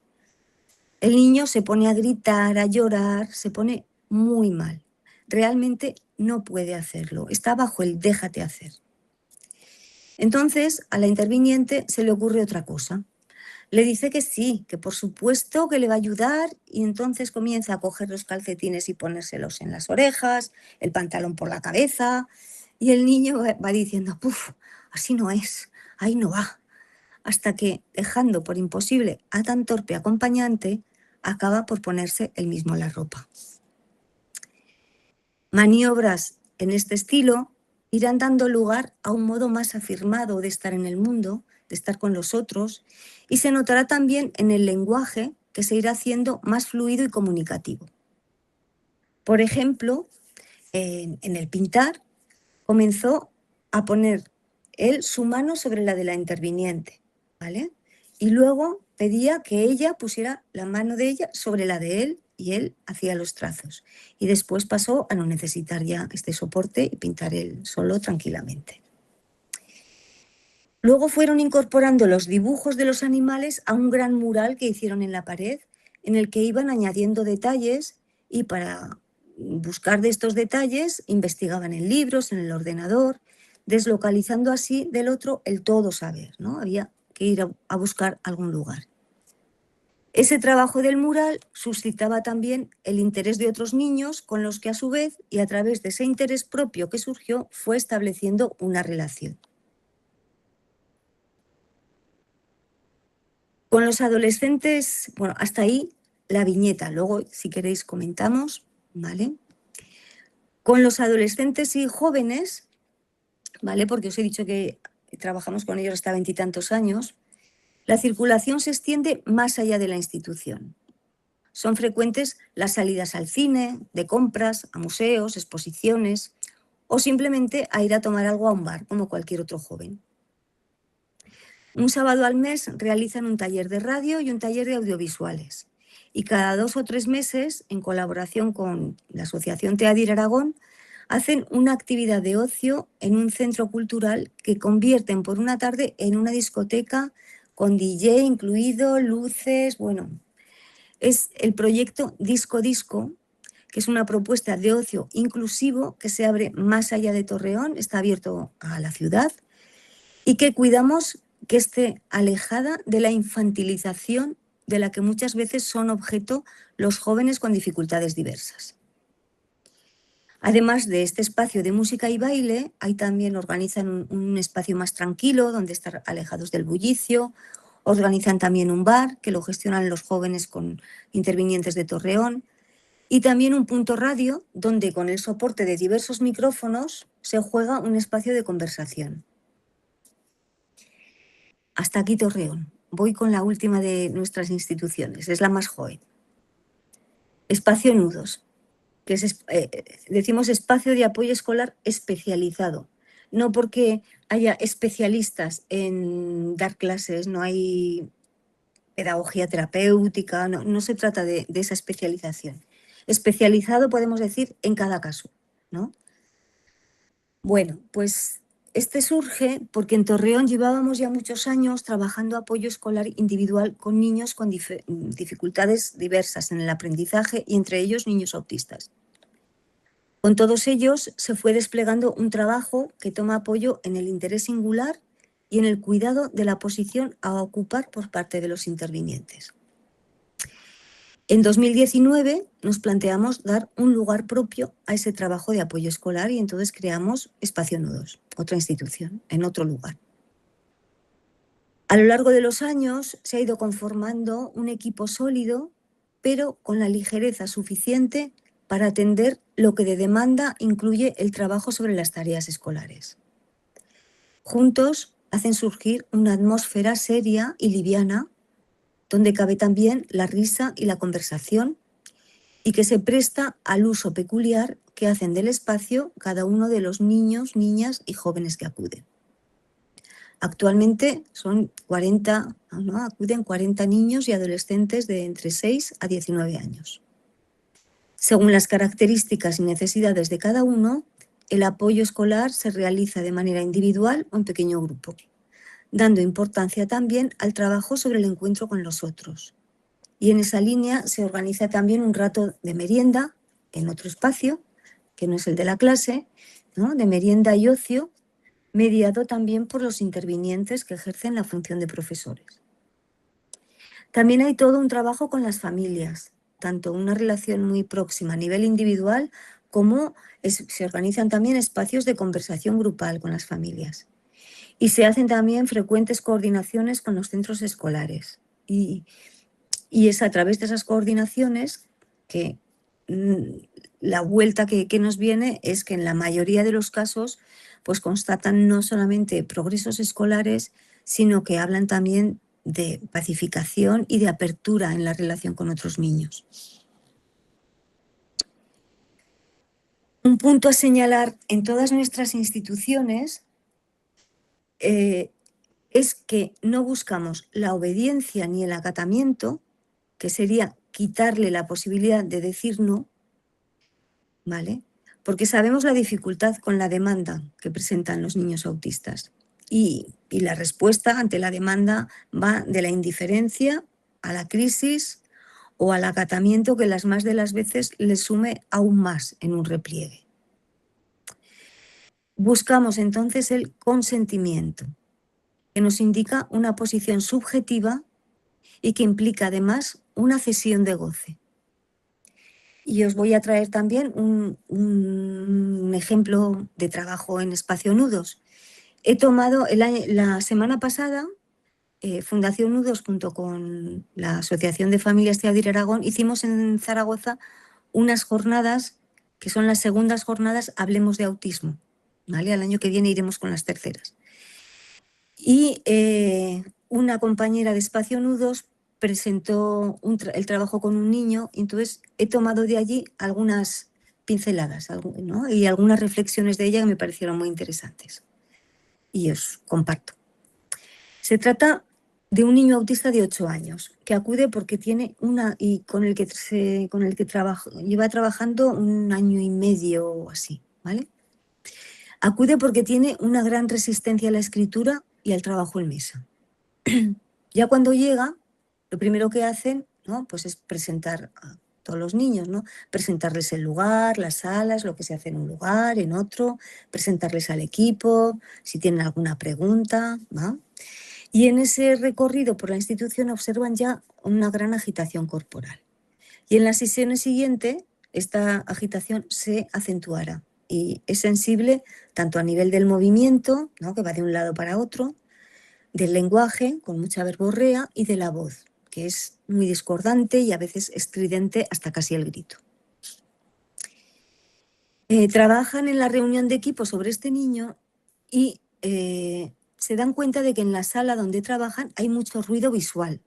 El niño se pone a gritar, a llorar, se pone muy mal. Realmente no puede hacerlo, está bajo el déjate hacer. Entonces, a la interviniente se le ocurre otra cosa. Le dice que sí, que por supuesto que le va a ayudar, y entonces comienza a coger los calcetines y ponérselos en las orejas, el pantalón por la cabeza, Y el niño va diciendo, puf, así no es, ahí no va. Hasta que, dejando por imposible a tan torpe acompañante, acaba por ponerse él mismo la ropa. Maniobras en este estilo irán dando lugar a un modo más afirmado de estar en el mundo, de estar con los otros, y se notará también en el lenguaje que se irá haciendo más fluido y comunicativo. Por ejemplo, en el pintar, comenzó a poner él su mano sobre la de la interviniente, ¿vale? Y luego pedía que ella pusiera la mano de ella sobre la de él y él hacía los trazos. Y después pasó a no necesitar ya este soporte y pintar él solo tranquilamente. Luego fueron incorporando los dibujos de los animales a un gran mural que hicieron en la pared, en el que iban añadiendo detalles y para buscar de estos detalles investigaban en libros, en el ordenador, deslocalizando así del otro el todo saber, ¿no? Había que ir a buscar algún lugar. Ese trabajo del mural suscitaba también el interés de otros niños con los que a su vez y a través de ese interés propio que surgió fue estableciendo una relación. Con los adolescentes, bueno, hasta ahí la viñeta, luego si queréis comentamos, ¿vale? Con los adolescentes y jóvenes, ¿vale? Porque os he dicho que trabajamos con ellos hasta 20 y tantos años, la circulación se extiende más allá de la institución. Son frecuentes las salidas al cine, de compras, a museos, exposiciones o simplemente a ir a tomar algo a un bar, como cualquier otro joven. Un sábado al mes realizan un taller de radio y un taller de audiovisuales. Y cada 2 o 3 meses, en colaboración con la Asociación Teadir Aragón, hacen una actividad de ocio en un centro cultural que convierten por una tarde en una discoteca con DJ incluido, luces, bueno. Es el proyecto Disco Disco, que es una propuesta de ocio inclusivo que se abre más allá de Torreón, está abierto a la ciudad y que cuidamos que esté alejada de la infantilización de la que muchas veces son objeto los jóvenes con dificultades diversas. Además de este espacio de música y baile, ahí también organizan un espacio más tranquilo, donde estar alejados del bullicio. Organizan también un bar, que lo gestionan los jóvenes con intervinientes de Torreón. Y también un punto radio, donde con el soporte de diversos micrófonos se juega un espacio de conversación. Hasta aquí Torreón. Voy con la última de nuestras instituciones, es la más joven. Espacio Nudos, que es, decimos espacio de apoyo escolar especializado. No porque haya especialistas en dar clases, no hay pedagogía terapéutica, no se trata de esa especialización. Especializado podemos decir en cada caso, ¿no? Bueno, pues este surge porque en Torreón llevábamos ya muchos años trabajando apoyo escolar individual con niños con dificultades diversas en el aprendizaje y entre ellos niños autistas. Con todos ellos se fue desplegando un trabajo que toma apoyo en el interés singular y en el cuidado de la posición a ocupar por parte de los intervinientes. En 2019 nos planteamos dar un lugar propio a ese trabajo de apoyo escolar y entonces creamos Espacio Nudos, otra institución, en otro lugar. A lo largo de los años se ha ido conformando un equipo sólido, pero con la ligereza suficiente para atender lo que de demanda incluye el trabajo sobre las tareas escolares. Juntos hacen surgir una atmósfera seria y liviana, donde cabe también la risa y la conversación, y que se presta al uso peculiar que hacen del espacio cada uno de los niños, niñas y jóvenes que acuden. Actualmente son 40, ¿no? Acuden 40 niños y adolescentes de entre 6 a 19 años. Según las características y necesidades de cada uno, el apoyo escolar se realiza de manera individual o en pequeño grupo, dando importancia también al trabajo sobre el encuentro con los otros. Y en esa línea se organiza también un rato de merienda en otro espacio, que no es el de la clase, ¿no? De merienda y ocio, mediado también por los intervinientes que ejercen la función de profesores. También hay todo un trabajo con las familias, tanto una relación muy próxima a nivel individual cómo se organizan también espacios de conversación grupal con las familias. Y se hacen también frecuentes coordinaciones con los centros escolares. Y es a través de esas coordinaciones que la vuelta que nos viene es que en la mayoría de los casos pues constatan no solamente progresos escolares, sino que hablan también de pacificación y de apertura en la relación con otros niños. Un punto a señalar en todas nuestras instituciones es que no buscamos la obediencia ni el acatamiento, que sería quitarle la posibilidad de decir no, ¿vale? Porque sabemos la dificultad con la demanda que presentan los niños autistas. Y la respuesta ante la demanda va de la indiferencia a la crisis o al acatamiento que las más de las veces les sume aún más en un repliegue. Buscamos entonces el consentimiento, que nos indica una posición subjetiva y que implica además una cesión de goce. Y os voy a traer también un ejemplo de trabajo en Espacio Nudos. He tomado la semana pasada, Fundación Nudos junto con la Asociación de Familias Teadir Aragón, hicimos en Zaragoza unas jornadas que son las segundas jornadas Hablemos de Autismo, ¿vale? Al año que viene iremos con las terceras. Y una compañera de Espacio Nudos presentó el trabajo con un niño, y entonces he tomado de allí algunas pinceladas, ¿no? Y algunas reflexiones de ella que me parecieron muy interesantes. Y os comparto. Se trata de un niño autista de 8 años que acude porque tiene con el que lleva trabajando 1 año y medio o así, ¿vale? Acude porque tiene una gran resistencia a la escritura y al trabajo en mesa. Ya cuando llega, lo primero que hacen, ¿no? Pues es presentar a todos los niños, ¿no? Presentarles el lugar, las salas, lo que se hace en un lugar, en otro, presentarles al equipo, si tienen alguna pregunta, ¿va? Y en ese recorrido por la institución observan ya una gran agitación corporal. Y en las sesiones siguientes, esta agitación se acentuará y es sensible tanto a nivel del movimiento, ¿no? Que va de un lado para otro, del lenguaje, con mucha verborrea, y de la voz, que es muy discordante y a veces estridente hasta casi el grito. Trabajan en la reunión de equipo sobre este niño y se dan cuenta de que en la sala donde trabajan hay mucho ruido visual.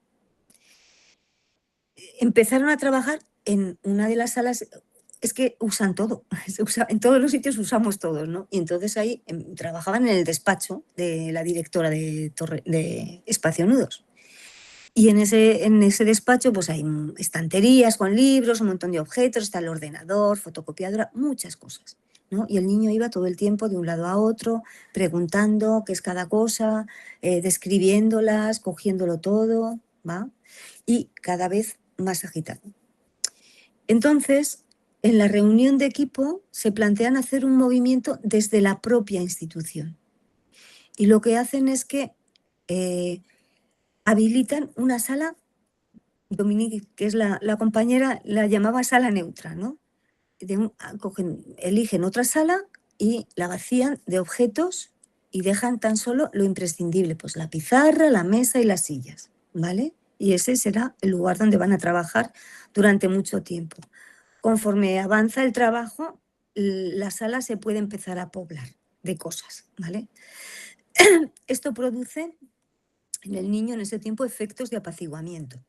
Empezaron a trabajar en una de las salas, es que usan todo, en todos los sitios usamos todos, ¿no? Y entonces ahí trabajaban en el despacho de la directora de Espacio Nudos. Y en ese despacho pues hay estanterías con libros, un montón de objetos, está el ordenador, fotocopiadora, muchas cosas, ¿no? Y el niño iba todo el tiempo de un lado a otro, preguntando qué es cada cosa, describiéndolas, cogiéndolo todo, ¿va? Y cada vez más agitado. Entonces, en la reunión de equipo se plantean hacer un movimiento desde la propia institución. Y lo que hacen es que habilitan una sala, Dominique, que es la compañera, la llamaba sala neutra, ¿no? Eligen otra sala y la vacían de objetos y dejan tan solo lo imprescindible, pues la pizarra, la mesa y las sillas, ¿vale? Y ese será el lugar donde van a trabajar durante mucho tiempo. Conforme avanza el trabajo, la sala se puede empezar a poblar de cosas, ¿vale? Esto produce en el niño en ese tiempo efectos de apaciguamiento.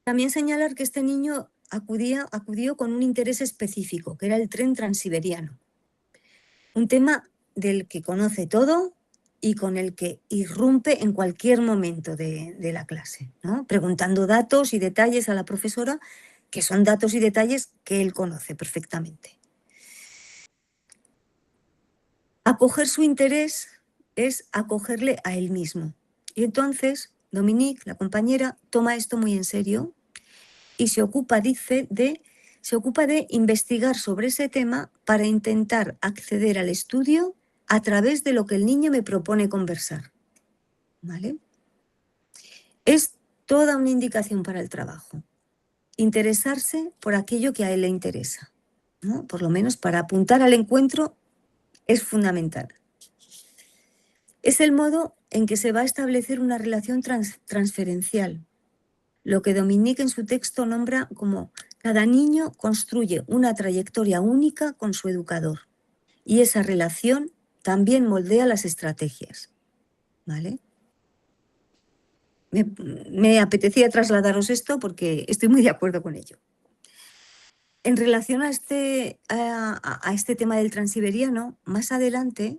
También señalar que este niño acudió con un interés específico, que era el tren transiberiano. Un tema del que conoce todo y con el que irrumpe en cualquier momento de la clase, ¿no? Preguntando datos y detalles a la profesora, que son datos y detalles que él conoce perfectamente. Acoger su interés es acogerle a él mismo. Y entonces Dominique, la compañera, toma esto muy en serio y se ocupa de investigar sobre ese tema para intentar acceder al estudio a través de lo que el niño me propone conversar, ¿vale? Es toda una indicación para el trabajo. interesarse por aquello que a él le interesa, ¿no? Por lo menos para apuntar al encuentro es fundamental. Es el modo en que se va a establecer una relación transferencial, lo que Dominique en su texto nombra como cada niño construye una trayectoria única con su educador y esa relación también moldea las estrategias, ¿vale? Me apetecía trasladaros esto porque estoy muy de acuerdo con ello. En relación a este tema del transiberiano, más adelante,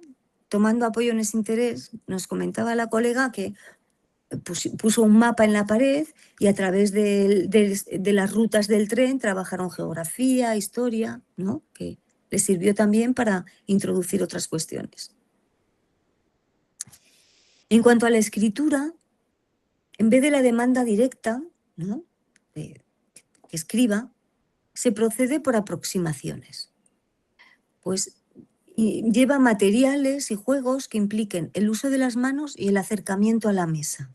tomando apoyo en ese interés, nos comentaba la colega que puso un mapa en la pared y a través de las rutas del tren trabajaron geografía, historia, ¿no? Que les sirvió también para introducir otras cuestiones. En cuanto a la escritura, en vez de la demanda directa, ¿no? Que escriba, se procede por aproximaciones. Pues lleva materiales y juegos que impliquen el uso de las manos y el acercamiento a la mesa.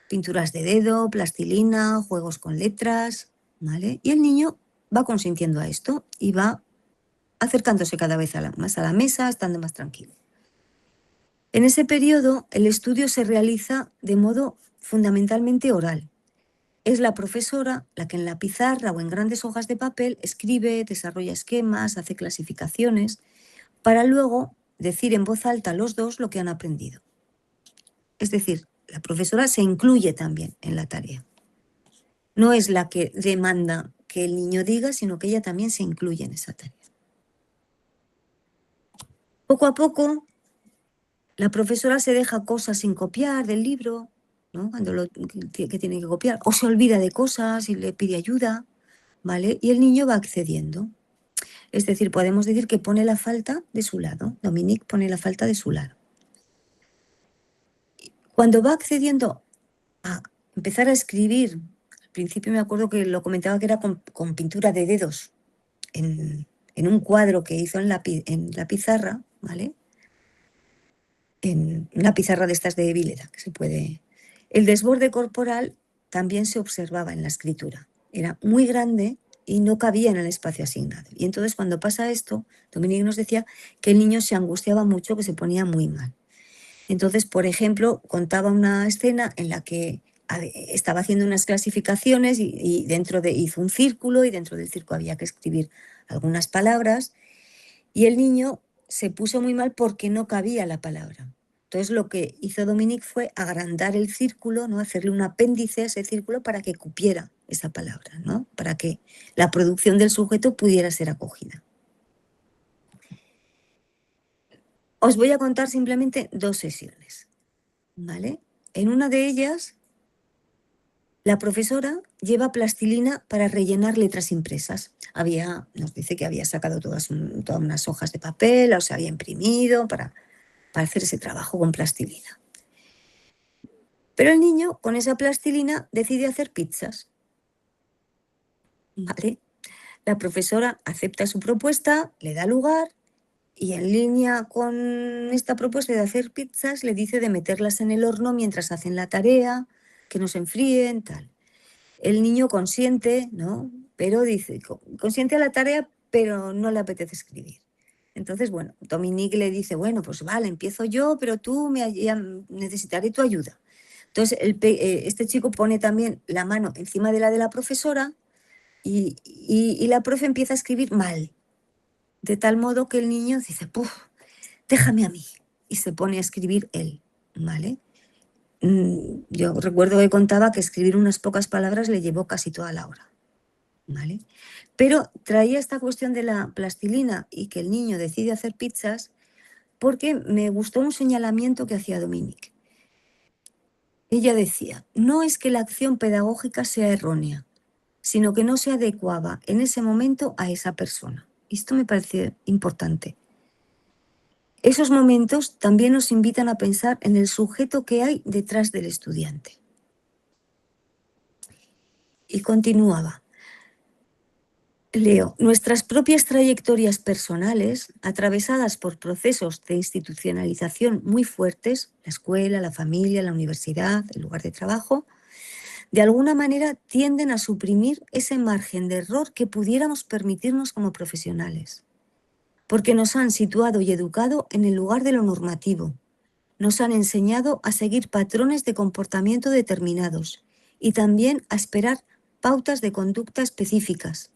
Pinturas de dedo, plastilina, juegos con letras, ¿vale? Y el niño va consintiendo a esto y va acercándose cada vez más a la mesa, estando más tranquilo. En ese periodo, el estudio se realiza de modo fundamentalmente oral. Es la profesora la que en la pizarra o en grandes hojas de papel escribe, desarrolla esquemas, hace clasificaciones, para luego decir en voz alta a los dos lo que han aprendido. Es decir, la profesora se incluye también en la tarea. No es la que demanda que el niño diga, sino que ella también se incluye en esa tarea. Poco a poco, la profesora se deja cosas sin copiar del libro, ¿no? Cuando que tiene que copiar, o se olvida de cosas y le pide ayuda, ¿vale? Y el niño va accediendo. Es decir, podemos decir que pone la falta de su lado. Dominique pone la falta de su lado. Cuando va accediendo a empezar a escribir, al principio me acuerdo que lo comentaba que era con pintura de dedos, en un cuadro que hizo en la pizarra, ¿vale? En una pizarra de estas de Vileda, que se puede... El desborde corporal también se observaba en la escritura. Era muy grande y no cabía en el espacio asignado. Y entonces cuando pasa esto, Dominique nos decía que el niño se angustiaba mucho, que se ponía muy mal. Entonces, por ejemplo, contaba una escena en la que estaba haciendo unas clasificaciones y hizo un círculo y dentro del círculo había que escribir algunas palabras y el niño se puso muy mal porque no cabía la palabra. Entonces lo que hizo Dominique fue agrandar el círculo, ¿no? Hacerle un apéndice a ese círculo para que cupiera esa palabra, ¿no? Para que la producción del sujeto pudiera ser acogida. Os voy a contar simplemente 2 sesiones, ¿vale? En una de ellas, la profesora lleva plastilina para rellenar letras impresas. Nos dice que había sacado todas unas hojas de papel, o se había imprimido para hacer ese trabajo con plastilina. Pero el niño, con esa plastilina, decide hacer pizzas. ¿Vale? La profesora acepta su propuesta, le da lugar y en línea con esta propuesta de hacer pizzas le dice de meterlas en el horno mientras hacen la tarea, que no se enfríen, tal. El niño consiente, ¿no? Pero dice, consiente a la tarea, pero no le apetece escribir. Entonces, bueno, Dominique le dice, bueno, pues vale, empiezo yo, pero tú necesitaré tu ayuda. Entonces, este chico pone también la mano encima de la profesora y la profe empieza a escribir mal, de tal modo que el niño dice, ¡puf! Déjame a mí, y se pone a escribir él, ¿vale? Yo recuerdo que contaba que escribir unas pocas palabras le llevó casi toda la hora, ¿vale? Pero traía esta cuestión de la plastilina y que el niño decide hacer pizzas porque me gustó un señalamiento que hacía Dominique. Ella decía, no es que la acción pedagógica sea errónea, sino que no se adecuaba en ese momento a esa persona. Esto me parece importante. Esos momentos también nos invitan a pensar en el sujeto que hay detrás del estudiante. Y continuaba. Leo, nuestras propias trayectorias personales, atravesadas por procesos de institucionalización muy fuertes, la escuela, la familia, la universidad, el lugar de trabajo, de alguna manera tienden a suprimir ese margen de error que pudiéramos permitirnos como profesionales, porque nos han situado y educado en el lugar de lo normativo, nos han enseñado a seguir patrones de comportamiento determinados y también a esperar pautas de conducta específicas,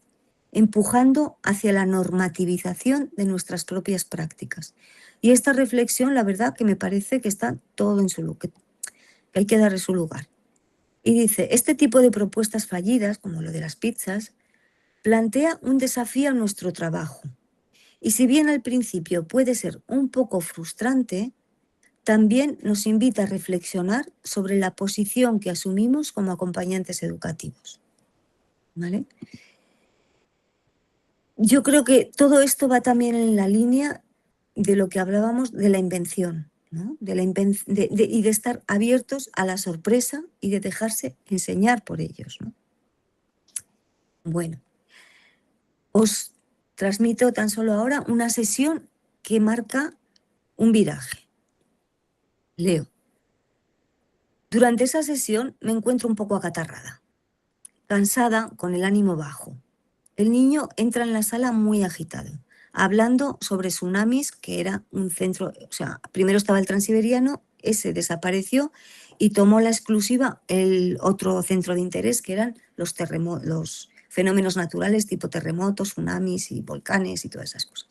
empujando hacia la normativización de nuestras propias prácticas. Y esta reflexión, la verdad, que me parece que está todo en su lugar, que hay que darle su lugar. Y dice, este tipo de propuestas fallidas, como lo de las pizzas, plantea un desafío a nuestro trabajo. Y si bien al principio puede ser un poco frustrante, también nos invita a reflexionar sobre la posición que asumimos como acompañantes educativos. ¿Vale? Yo creo que todo esto va también en la línea de lo que hablábamos de la invención, ¿no? Y de estar abiertos a la sorpresa y de dejarse enseñar por ellos, ¿no? Bueno, os transmito tan solo ahora una sesión que marca un viraje. Leo. Durante esa sesión me encuentro un poco acatarrada, cansada, con el ánimo bajo. El niño entra en la sala muy agitado, hablando sobre tsunamis, que era un centro, o sea, primero estaba el Transiberiano, ese desapareció y tomó la exclusiva el otro centro de interés, que eran los fenómenos naturales tipo terremotos, tsunamis y volcanes y todas esas cosas,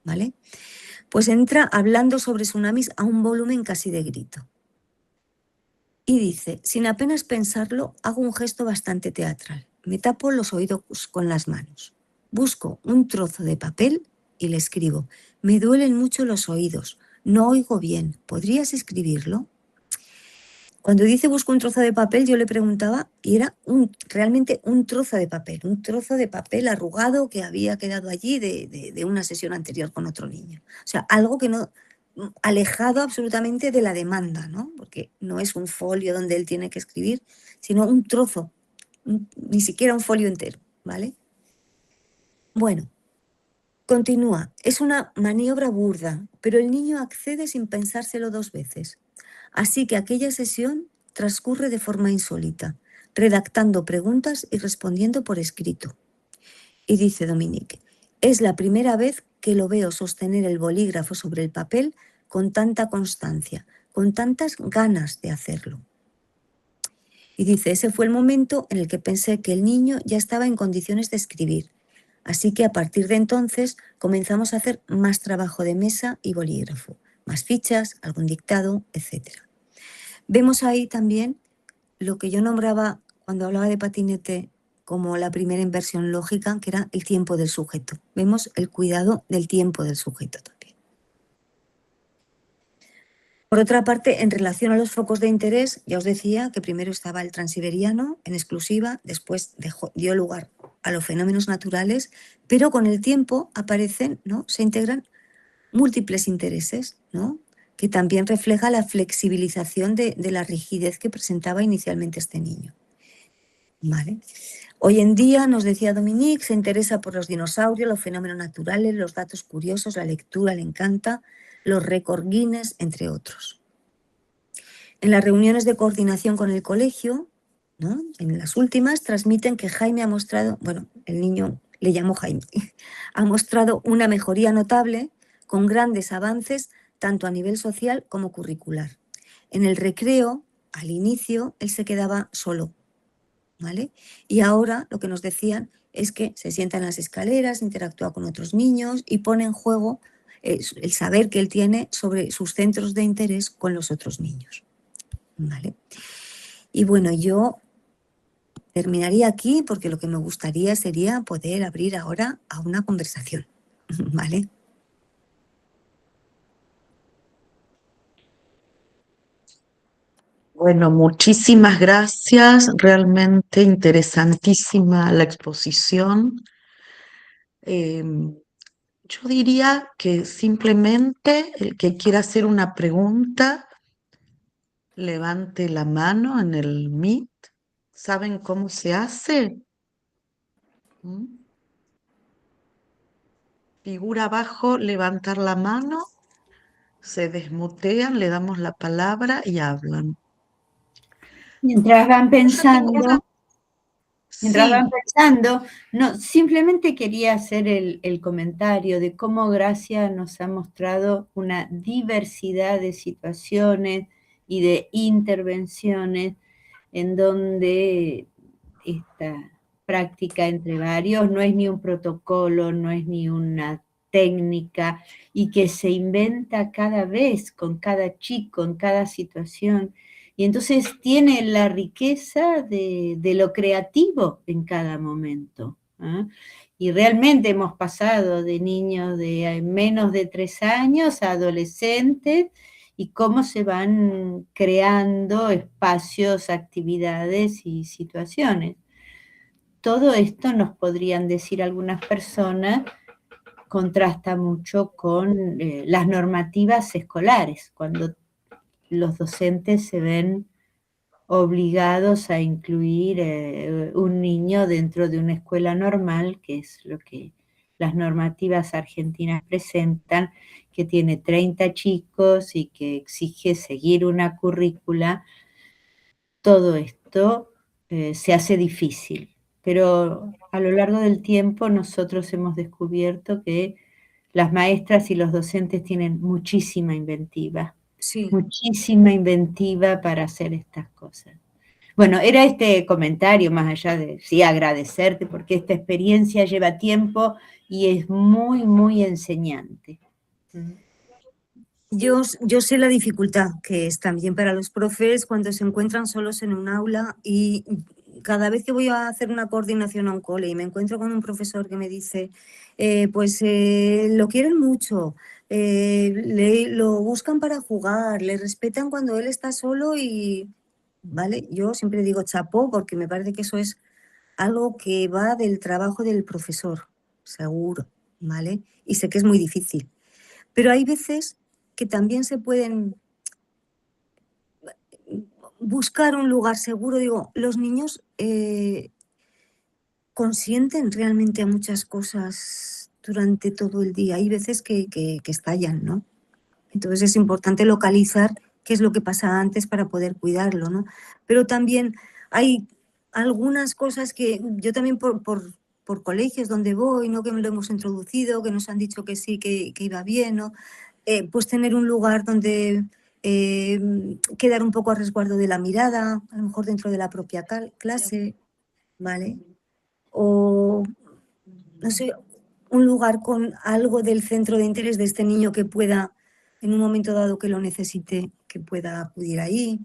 ¿vale? Pues entra hablando sobre tsunamis a un volumen casi de grito. Y dice, sin apenas pensarlo, hago un gesto bastante teatral. Me tapo los oídos con las manos. Busco un trozo de papel y le escribo, me duelen mucho los oídos, no oigo bien, ¿podrías escribirlo? Cuando dice busco un trozo de papel, yo le preguntaba y era realmente un trozo de papel arrugado que había quedado allí de una sesión anterior con otro niño. O sea, algo que no, alejado absolutamente de la demanda, ¿no? Porque no es un folio donde él tiene que escribir, sino un trozo, ni siquiera un folio entero, ¿vale? Bueno, continúa. Es una maniobra burda, pero el niño accede sin pensárselo dos veces. Así que aquella sesión transcurre de forma insólita, redactando preguntas y respondiendo por escrito. Y dice Dominique, es la primera vez que lo veo sostener el bolígrafo sobre el papel con tanta constancia, con tantas ganas de hacerlo. Y dice, ese fue el momento en el que pensé que el niño ya estaba en condiciones de escribir. Así que a partir de entonces comenzamos a hacer más trabajo de mesa y bolígrafo, más fichas, algún dictado, etc. Vemos ahí también lo que yo nombraba cuando hablaba de patinete como la primera inversión lógica, que era el tiempo del sujeto. Vemos el cuidado del tiempo del sujeto también. Por otra parte, en relación a los focos de interés, ya os decía que primero estaba el transiberiano en exclusiva, después dio lugar a los fenómenos naturales, pero con el tiempo aparecen, ¿no? Se integran múltiples intereses, ¿no? Que también refleja la flexibilización de la rigidez que presentaba inicialmente este niño. ¿Vale? Hoy en día, nos decía Dominique, se interesa por los dinosaurios, los fenómenos naturales, los datos curiosos, la lectura le encanta, los récord Guinness, entre otros. En las reuniones de coordinación con el colegio, ¿no? En las últimas, transmiten que Jaime ha mostrado, bueno, el niño le llamó Jaime, ha mostrado una mejoría notable con grandes avances tanto a nivel social como curricular. En el recreo, al inicio, él se quedaba solo, ¿vale? Y ahora lo que nos decían es que se sienta en las escaleras, interactúa con otros niños y pone en juego el saber que él tiene sobre sus centros de interés con los otros niños, ¿vale? Y bueno, yo terminaría aquí porque lo que me gustaría sería poder abrir ahora a una conversación, ¿vale? Bueno, muchísimas gracias, realmente interesantísima la exposición. Yo diría que simplemente el que quiera hacer una pregunta, levante la mano en el Meet. ¿Saben cómo se hace? ¿Mm? Figura abajo, levantar la mano, se desmutean, le damos la palabra y hablan. Mientras van pensando, Sí, no, simplemente quería hacer el comentario de cómo Gracia nos ha mostrado una diversidad de situaciones y de intervenciones en donde esta práctica entre varios no es ni un protocolo, no es ni una técnica, y que se inventa cada vez con cada chico, en cada situación. Y entonces tiene la riqueza de lo creativo en cada momento. ¿Eh? Y realmente hemos pasado de niños de menos de 3 años a adolescentes, y cómo se van creando espacios, actividades y situaciones. Todo esto, nos podrían decir algunas personas, contrasta mucho con las normativas escolares, cuando los docentes se ven obligados a incluir un niño dentro de una escuela normal, que es lo que las normativas argentinas presentan, que tiene 30 chicos y que exige seguir una currícula. Todo esto se hace difícil, pero a lo largo del tiempo nosotros hemos descubierto que las maestras y los docentes tienen Sí. muchísima inventiva para hacer estas cosas. Bueno, era este comentario, más allá de, sí, agradecerte, porque esta experiencia lleva tiempo y es muy, muy enseñante. Yo sé la dificultad que es también para los profes cuando se encuentran solos en un aula, y cada vez que voy a hacer una coordinación a un cole y me encuentro con un profesor que me dice, lo quieren mucho, lo buscan para jugar, le respetan cuando él está solo y, ¿vale? Yo siempre digo chapó, porque me parece que eso es algo que va del trabajo del profesor, seguro, ¿vale? Y sé que es muy difícil. Pero hay veces que también se pueden buscar un lugar seguro. Digo, los niños consienten realmente a muchas cosas durante todo el día. Hay veces que estallan, ¿no? Entonces es importante localizar qué es lo que pasa antes para poder cuidarlo, ¿no? Pero también hay algunas cosas que yo también por colegios donde voy, ¿no? Que me lo hemos introducido, que nos han dicho que sí, que iba bien, ¿no? Pues tener un lugar donde quedar un poco a resguardo de la mirada, a lo mejor dentro de la propia clase, ¿vale? O, no sé, un lugar con algo del centro de interés de este niño que pueda, en un momento dado que lo necesite, que pueda acudir ahí,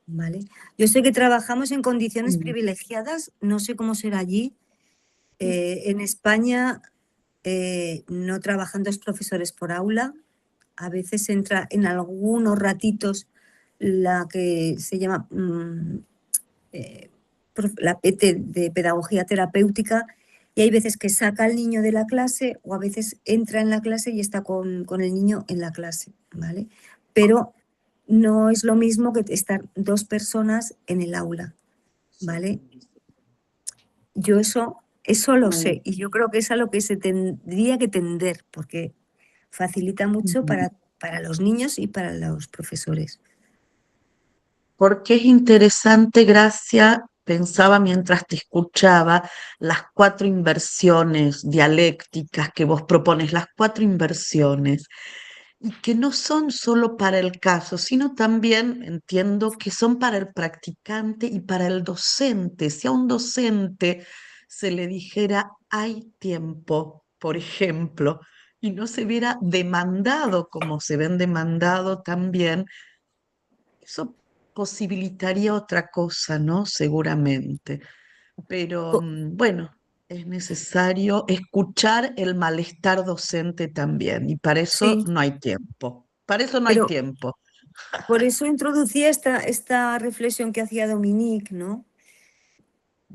¿vale? Yo sé que trabajamos en condiciones privilegiadas, no sé cómo será allí. En España no trabajan 2 profesores por aula. A veces entra en algunos ratitos la que se llama la PT de pedagogía terapéutica, y hay veces que saca al niño de la clase o a veces entra en la clase y está con el niño en la clase, ¿vale? Pero no es lo mismo que estar 2 personas en el aula, ¿vale? Yo eso lo sé, y yo creo que es a lo que se tendría que tender, porque facilita mucho para los niños y para los profesores. porque es interesante, Gracia, pensaba mientras te escuchaba, las 4 inversiones dialécticas que vos propones, las 4 inversiones, y que no son solo para el caso, sino también entiendo que son para el practicante y para el docente. Si a un docente se le dijera hay tiempo, por ejemplo, y no se viera demandado como se ven demandado también, eso posibilitaría otra cosa, ¿no? Seguramente. Pero bueno, es necesario escuchar el malestar docente también, y para eso Sí, no hay tiempo. Para eso no hay pero tiempo. por eso introducía esta reflexión que hacía Dominique, ¿no?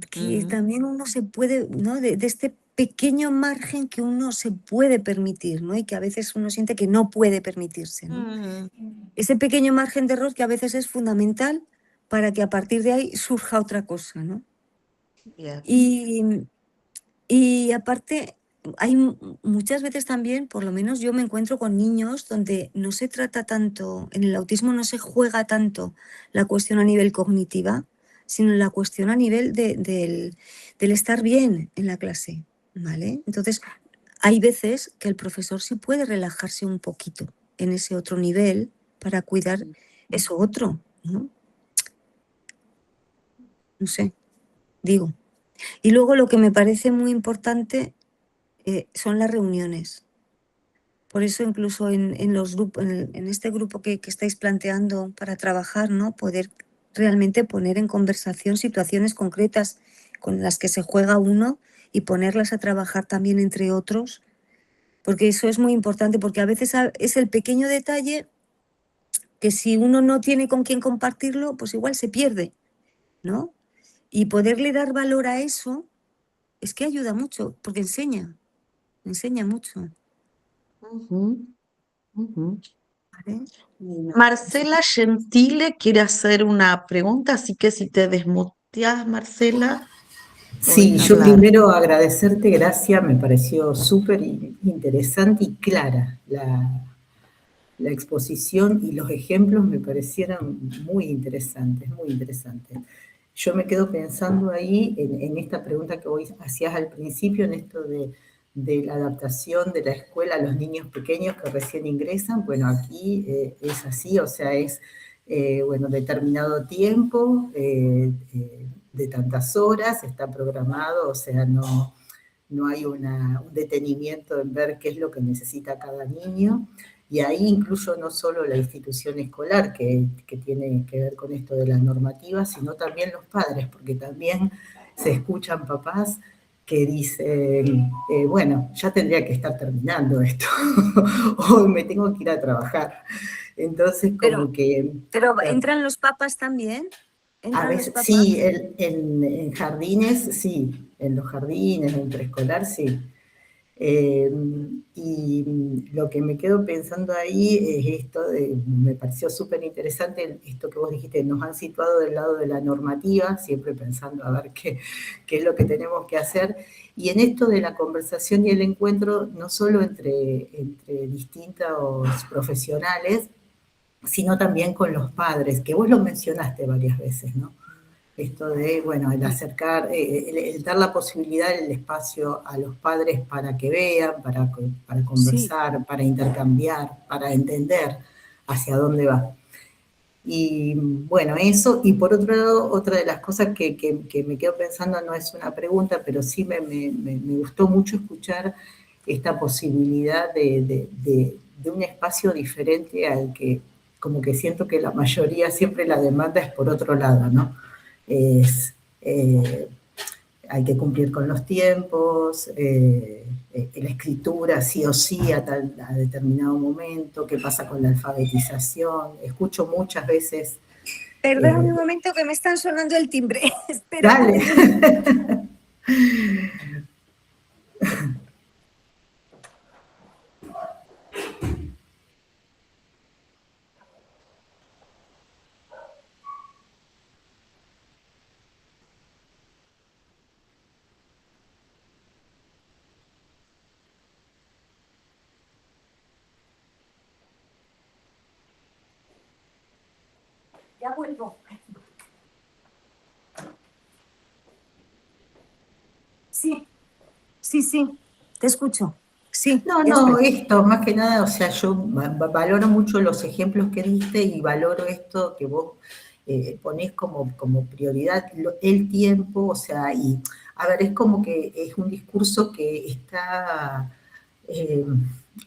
Que Ujú, también uno se puede, ¿no? De este pequeño margen que uno se puede permitir, ¿no? Y que a veces uno siente que no puede permitirse, ¿no? ujú, Ese pequeño margen de error que a veces es fundamental para que a partir de ahí surja otra cosa, ¿no? bien. Y aparte, hay muchas veces también, por lo menos yo me encuentro con niños donde no se trata tanto, en el autismo no se juega tanto la cuestión a nivel cognitiva, sino la cuestión a nivel del estar bien en la clase, ¿vale? Entonces, hay veces que el profesor sí puede relajarse un poquito en ese otro nivel para cuidar eso otro, ¿no? No sé, digo. Y luego lo que me parece muy importante son las reuniones. Por eso incluso en los grupos, en este grupo que estáis planteando para trabajar, ¿no? Poder realmente poner en conversación situaciones concretas con las que se juega uno y ponerlas a trabajar también entre otros, porque eso es muy importante, porque a veces es el pequeño detalle que si uno no tiene con quién compartirlo, pues igual se pierde, ¿no? Y poderle dar valor a eso es que ayuda mucho, porque enseña mucho. ¿Vale? Marcela Gentile quiere hacer una pregunta, así que si te desmuteas, Marcela. Sí, yo primero agradecerte, Gracia, me pareció súper interesante y clara la exposición y los ejemplos me parecieron muy interesantes, muy interesantes. Yo me quedo pensando ahí en esta pregunta que vos hacías al principio, en esto de la adaptación de la escuela a los niños pequeños que recién ingresan. Bueno, aquí es así, o sea, es bueno, determinado tiempo, de tantas horas, está programado, o sea, no hay un detenimiento en ver qué es lo que necesita cada niño. Y ahí incluyo no solo la institución escolar que tiene que ver con esto de la normativa, sino también los padres, porque también se escuchan papás que dicen, bueno, ya tendría que estar terminando esto, o me tengo que ir a trabajar. Entonces, como que... Pero ¿entran los papás también? A veces, sí, en jardines, sí, en los jardines, en preescolar, sí. Y lo que me quedo pensando ahí es esto, me pareció súper interesante esto que vos dijiste, nos han situado del lado de la normativa, siempre pensando a ver qué es lo que tenemos que hacer, y en esto de la conversación y el encuentro, no solo entre distintos profesionales, sino también con los padres, que vos lo mencionaste varias veces, ¿no? Esto de, bueno, el acercar, el dar la posibilidad, el espacio a los padres para que vean, para conversar, sí, para intercambiar, para entender hacia dónde va. Y bueno, eso, y por otro lado, otra de las cosas que me quedo pensando, no es una pregunta, pero sí me gustó mucho escuchar esta posibilidad de un espacio diferente al que, como que siento que la mayoría siempre la demanda es por otro lado, ¿no? Hay que cumplir con los tiempos, la escritura sí o sí a determinado momento, qué pasa con la alfabetización. Escucho muchas veces... Perdón un momento que me están sonando el timbre. Espera. Dale. Ya vuelvo. Sí, te escucho. Sí, no, esto, más que nada, o sea, yo valoro mucho los ejemplos que diste y valoro esto que vos ponés como prioridad, el tiempo, o sea, y a ver, es como que es un discurso que está...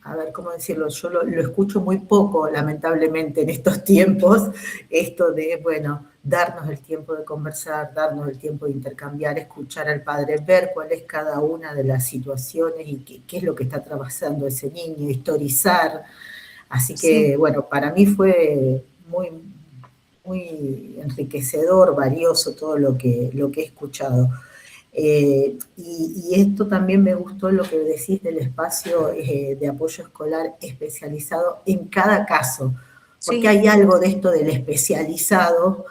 a ver, ¿cómo decirlo? Yo lo escucho muy poco, lamentablemente, en estos tiempos, esto de, bueno, darnos el tiempo de conversar, darnos el tiempo de intercambiar, escuchar al padre, ver cuál es cada una de las situaciones y qué es lo que está atravesando ese niño, historizar. Así que, sí, bueno, para mí fue muy, muy enriquecedor, valioso todo lo que he escuchado. Y esto también me gustó lo que decís del espacio de apoyo escolar especializado en cada caso, porque sí, hay algo de esto del especializado,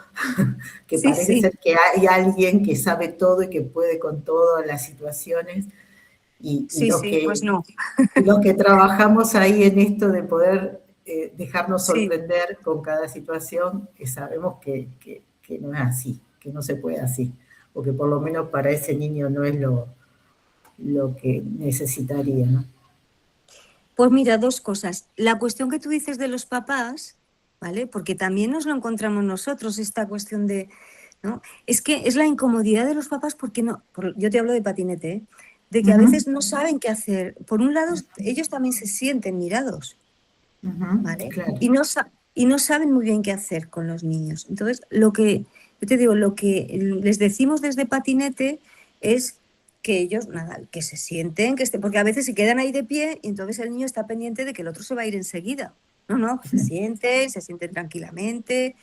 que parece ser que hay alguien que sabe todo y que puede con todas las situaciones, Y Sí, los sí, pues no. los que trabajamos ahí en esto de poder dejarnos Sí. sorprender con cada situación, que sabemos que no es así, que no se puede así, o que por lo menos para ese niño no es lo que necesitaría, ¿no? Pues mira, dos cosas. La cuestión que tú dices de los papás, ¿vale? Porque también nos lo encontramos nosotros, esta cuestión de, ¿no? Es que es la incomodidad de los papás porque no, yo te hablo de patinete, ¿eh? De que a veces no saben qué hacer. Por un lado, ellos también se sienten mirados, ¿vale? Claro. Y no saben muy bien qué hacer con los niños. Entonces, yo te digo, lo que les decimos desde patinete es que ellos, nada, que se sienten, porque a veces se quedan ahí de pie y entonces el niño está pendiente de que el otro se va a ir enseguida. No, que se sienten tranquilamente.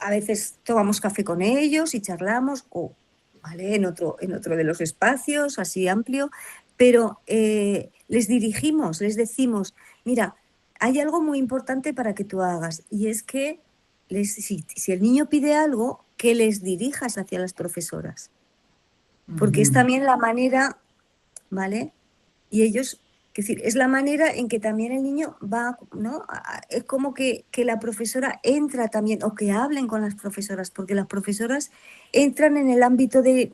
A veces tomamos café con ellos y charlamos, ¿vale? En otro de los espacios, así amplio, pero les dirigimos, les decimos, mira, hay algo muy importante para que tú hagas, y es que si el niño pide algo, que les dirijas hacia las profesoras, porque es también la manera, ¿vale? Y ellos, es decir, es la manera en que también el niño va, ¿no? Es como que la profesora entra también, o que hablen con las profesoras, porque las profesoras entran en el ámbito de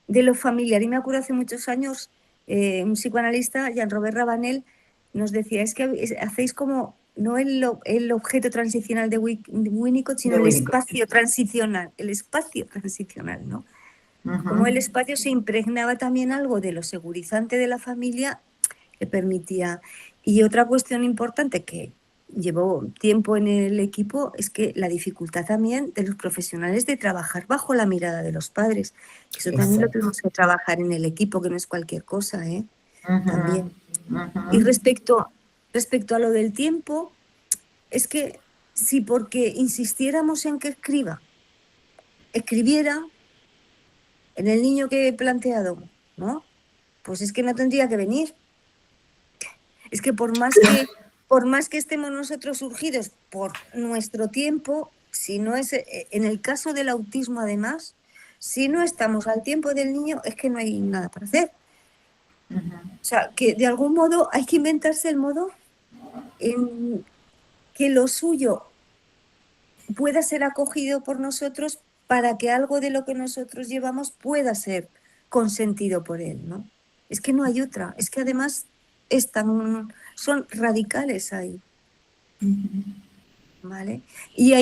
lo familiar. Y me acuerdo hace muchos años, un psicoanalista, Jean-Robert Rabanel, nos decía, es que hacéis como, no el objeto transicional de Winnicott, sino el espacio transicional, ¿no? Como el espacio se impregnaba también algo de lo segurizante de la familia que permitía. Y otra cuestión importante que llevó tiempo en el equipo es que la dificultad también de los profesionales de trabajar bajo la mirada de los padres. Eso también lo tenemos que trabajar en el equipo, que no es cualquier cosa, ¿eh? También. Y respecto a lo del tiempo, es que si porque insistiéramos en que escribiera en el niño que he planteado, ¿no? Pues es que no tendría que venir. Es que por más que estemos nosotros surgidos por nuestro tiempo, si no es, en el caso del autismo además, si no estamos al tiempo del niño, es que no hay nada para hacer. O sea, que de algún modo hay que inventarse el modo en que lo suyo pueda ser acogido por nosotros para que algo de lo que nosotros llevamos pueda ser consentido por él, ¿no? Es que no hay otra, es que además son radicales ahí, ¿vale? Y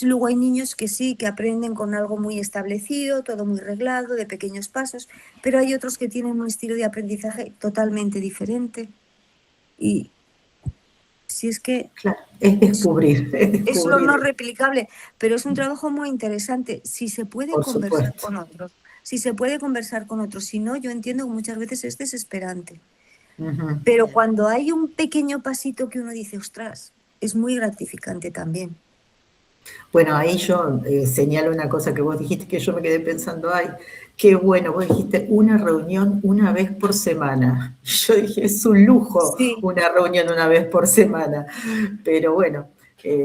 luego hay niños que sí, que aprenden con algo muy establecido, todo muy reglado, de pequeños pasos, pero hay otros que tienen un estilo de aprendizaje totalmente diferente. Y si es que... Claro, es descubrir. Es lo no replicable, pero es un trabajo muy interesante. Si se puede conversar con otros, si no, yo entiendo que muchas veces es desesperante. Pero cuando hay un pequeño pasito que uno dice, ostras, es muy gratificante también. Bueno, ahí yo señalo una cosa que vos dijiste que yo me quedé pensando, ay, qué bueno, vos dijiste una reunión una vez por semana. Yo dije, es un lujo una reunión una vez por semana, pero bueno.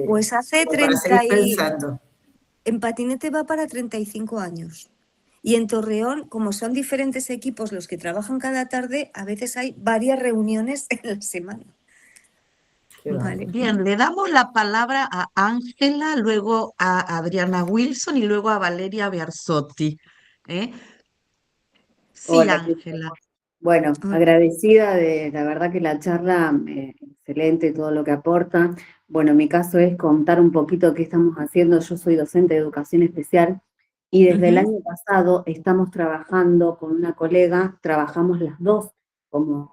Pues hace 30 para seguir pensando. En patinete va para 35 años. Y en Torreón, como son diferentes equipos los que trabajan cada tarde, a veces hay varias reuniones en la semana. Vale. Bien, le damos la palabra a Ángela, luego a Adriana Wilson y luego a Valeria Bearzotti. Sí, Ángela. Bueno, agradecida de la verdad que la charla, excelente todo lo que aporta. Bueno, mi caso es contar un poquito qué estamos haciendo. Yo soy docente de educación especial y desde el año pasado estamos trabajando con una colega, trabajamos las dos como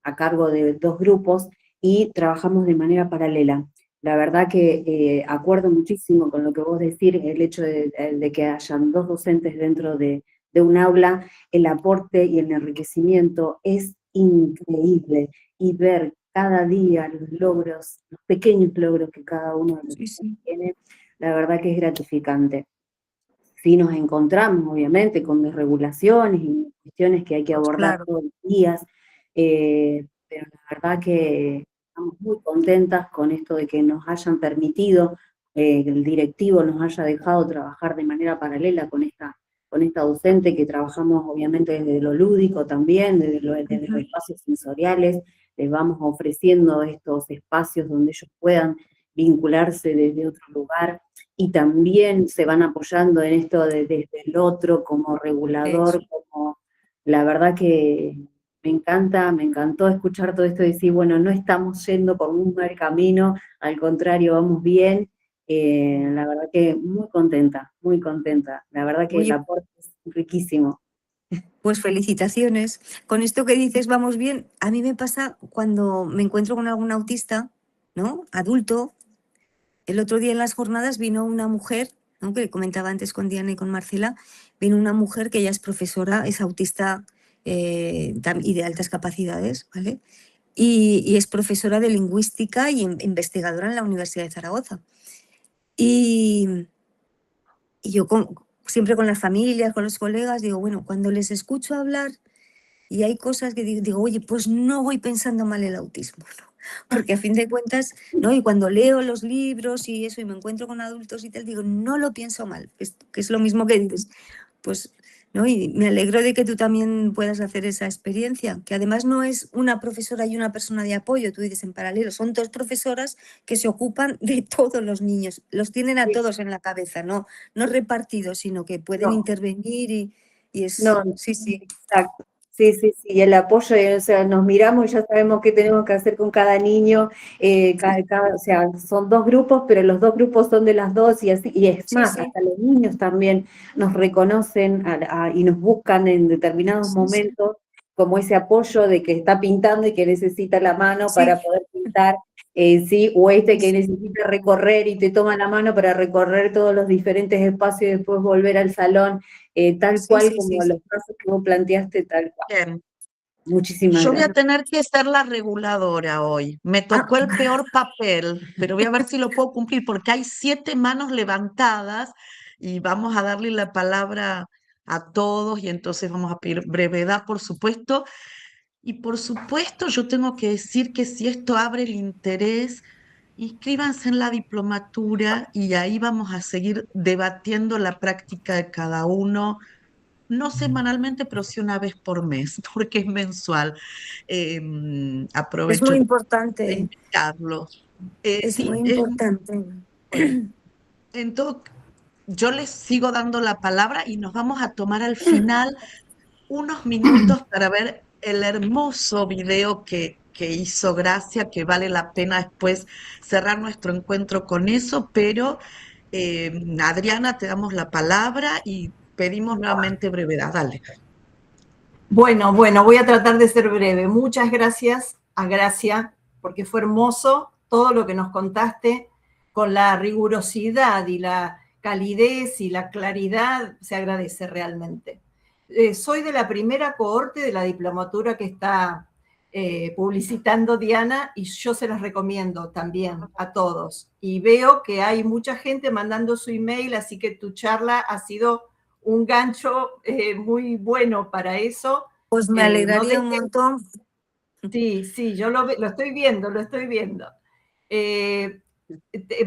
a cargo de dos grupos y trabajamos de manera paralela. La verdad que acuerdo muchísimo con lo que vos decís, el hecho de que hayan dos docentes dentro de un aula, el aporte y el enriquecimiento es increíble, y ver cada día los logros, los pequeños logros que cada uno de nosotros tiene, la verdad que es gratificante. Sí nos encontramos, obviamente, con desregulaciones y cuestiones que hay que abordar todos los días, pero la verdad que estamos muy contentas con esto de que nos hayan permitido, que el directivo nos haya dejado trabajar de manera paralela con con esta docente que trabajamos obviamente desde lo lúdico también, desde los espacios sensoriales, les vamos ofreciendo estos espacios donde ellos puedan vincularse desde otro lugar, y también se van apoyando en esto desde el otro como regulador, como la verdad que me encantó escuchar todo esto y decir, bueno, no estamos yendo por un mal camino, al contrario, vamos bien. La verdad que muy contenta, la verdad que el aporte es riquísimo. Pues felicitaciones. Con esto que dices, vamos bien, a mí me pasa cuando me encuentro con algún autista, ¿no? Adulto. El otro día en las jornadas vino una mujer, ¿no? Que comentaba antes con Diana y con Marcela, vino una mujer que ella es profesora, es autista y de altas capacidades, ¿vale? Y es profesora de lingüística y investigadora en la Universidad de Zaragoza. Y yo siempre con las familias, con los colegas, digo, bueno, cuando les escucho hablar y hay cosas que digo, oye, pues no voy pensando mal el autismo, ¿no? Porque a fin de cuentas, ¿no? Y cuando leo los libros y eso, y me encuentro con adultos y tal, digo, no lo pienso mal, que es lo mismo que dices. Pues, ¿no? Y me alegro de que tú también puedas hacer esa experiencia, que además no es una profesora y una persona de apoyo, tú dices en paralelo, son dos profesoras que se ocupan de todos los niños, los tienen a todos en la cabeza, no repartidos, sino que pueden intervenir y es... No, sí. Exacto. Sí, y el apoyo, o sea, nos miramos y ya sabemos qué tenemos que hacer con cada niño, o sea, son dos grupos, pero los dos grupos son de las dos, y así, y es más, hasta los niños también nos reconocen y nos buscan en determinados momentos, como ese apoyo de que está pintando y que necesita la mano para poder pintar, ¿sí? O que necesita recorrer y te toma la mano para recorrer todos los diferentes espacios y después volver al salón. Tal cual como los casos que vos planteaste, tal cual. Bien. Muchísimas Yo voy a gracias. tener que ser la reguladora hoy. Me tocó el peor papel, pero voy a ver si lo puedo cumplir porque hay 7 manos levantadas y vamos a darle la palabra a todos y entonces vamos a pedir brevedad, por supuesto. Y por supuesto, yo tengo que decir que si esto abre el interés, inscríbanse en la diplomatura y ahí vamos a seguir debatiendo la práctica de cada uno, no semanalmente, pero sí una vez por mes, porque es mensual. Es muy Aprovecho de importante, invitarlos. es muy Sí, importante. bueno, entonces yo les sigo dando la palabra y nos vamos a tomar al final unos minutos para ver el hermoso video que hizo Gracia, que vale la pena después cerrar nuestro encuentro con eso, pero Adriana, te damos la palabra y pedimos nuevamente brevedad. Dale. Bueno, voy a tratar de ser breve. Muchas gracias a Gracia, porque fue hermoso todo lo que nos contaste, con la rigurosidad y la calidez y la claridad, se agradece realmente. Soy de la primera cohorte de la diplomatura que está publicitando Diana, y yo se las recomiendo también a todos. Y veo que hay mucha gente mandando su email, así que tu charla ha sido un gancho muy bueno para eso. Pues me alegraría un montón. Sí, yo lo estoy viendo.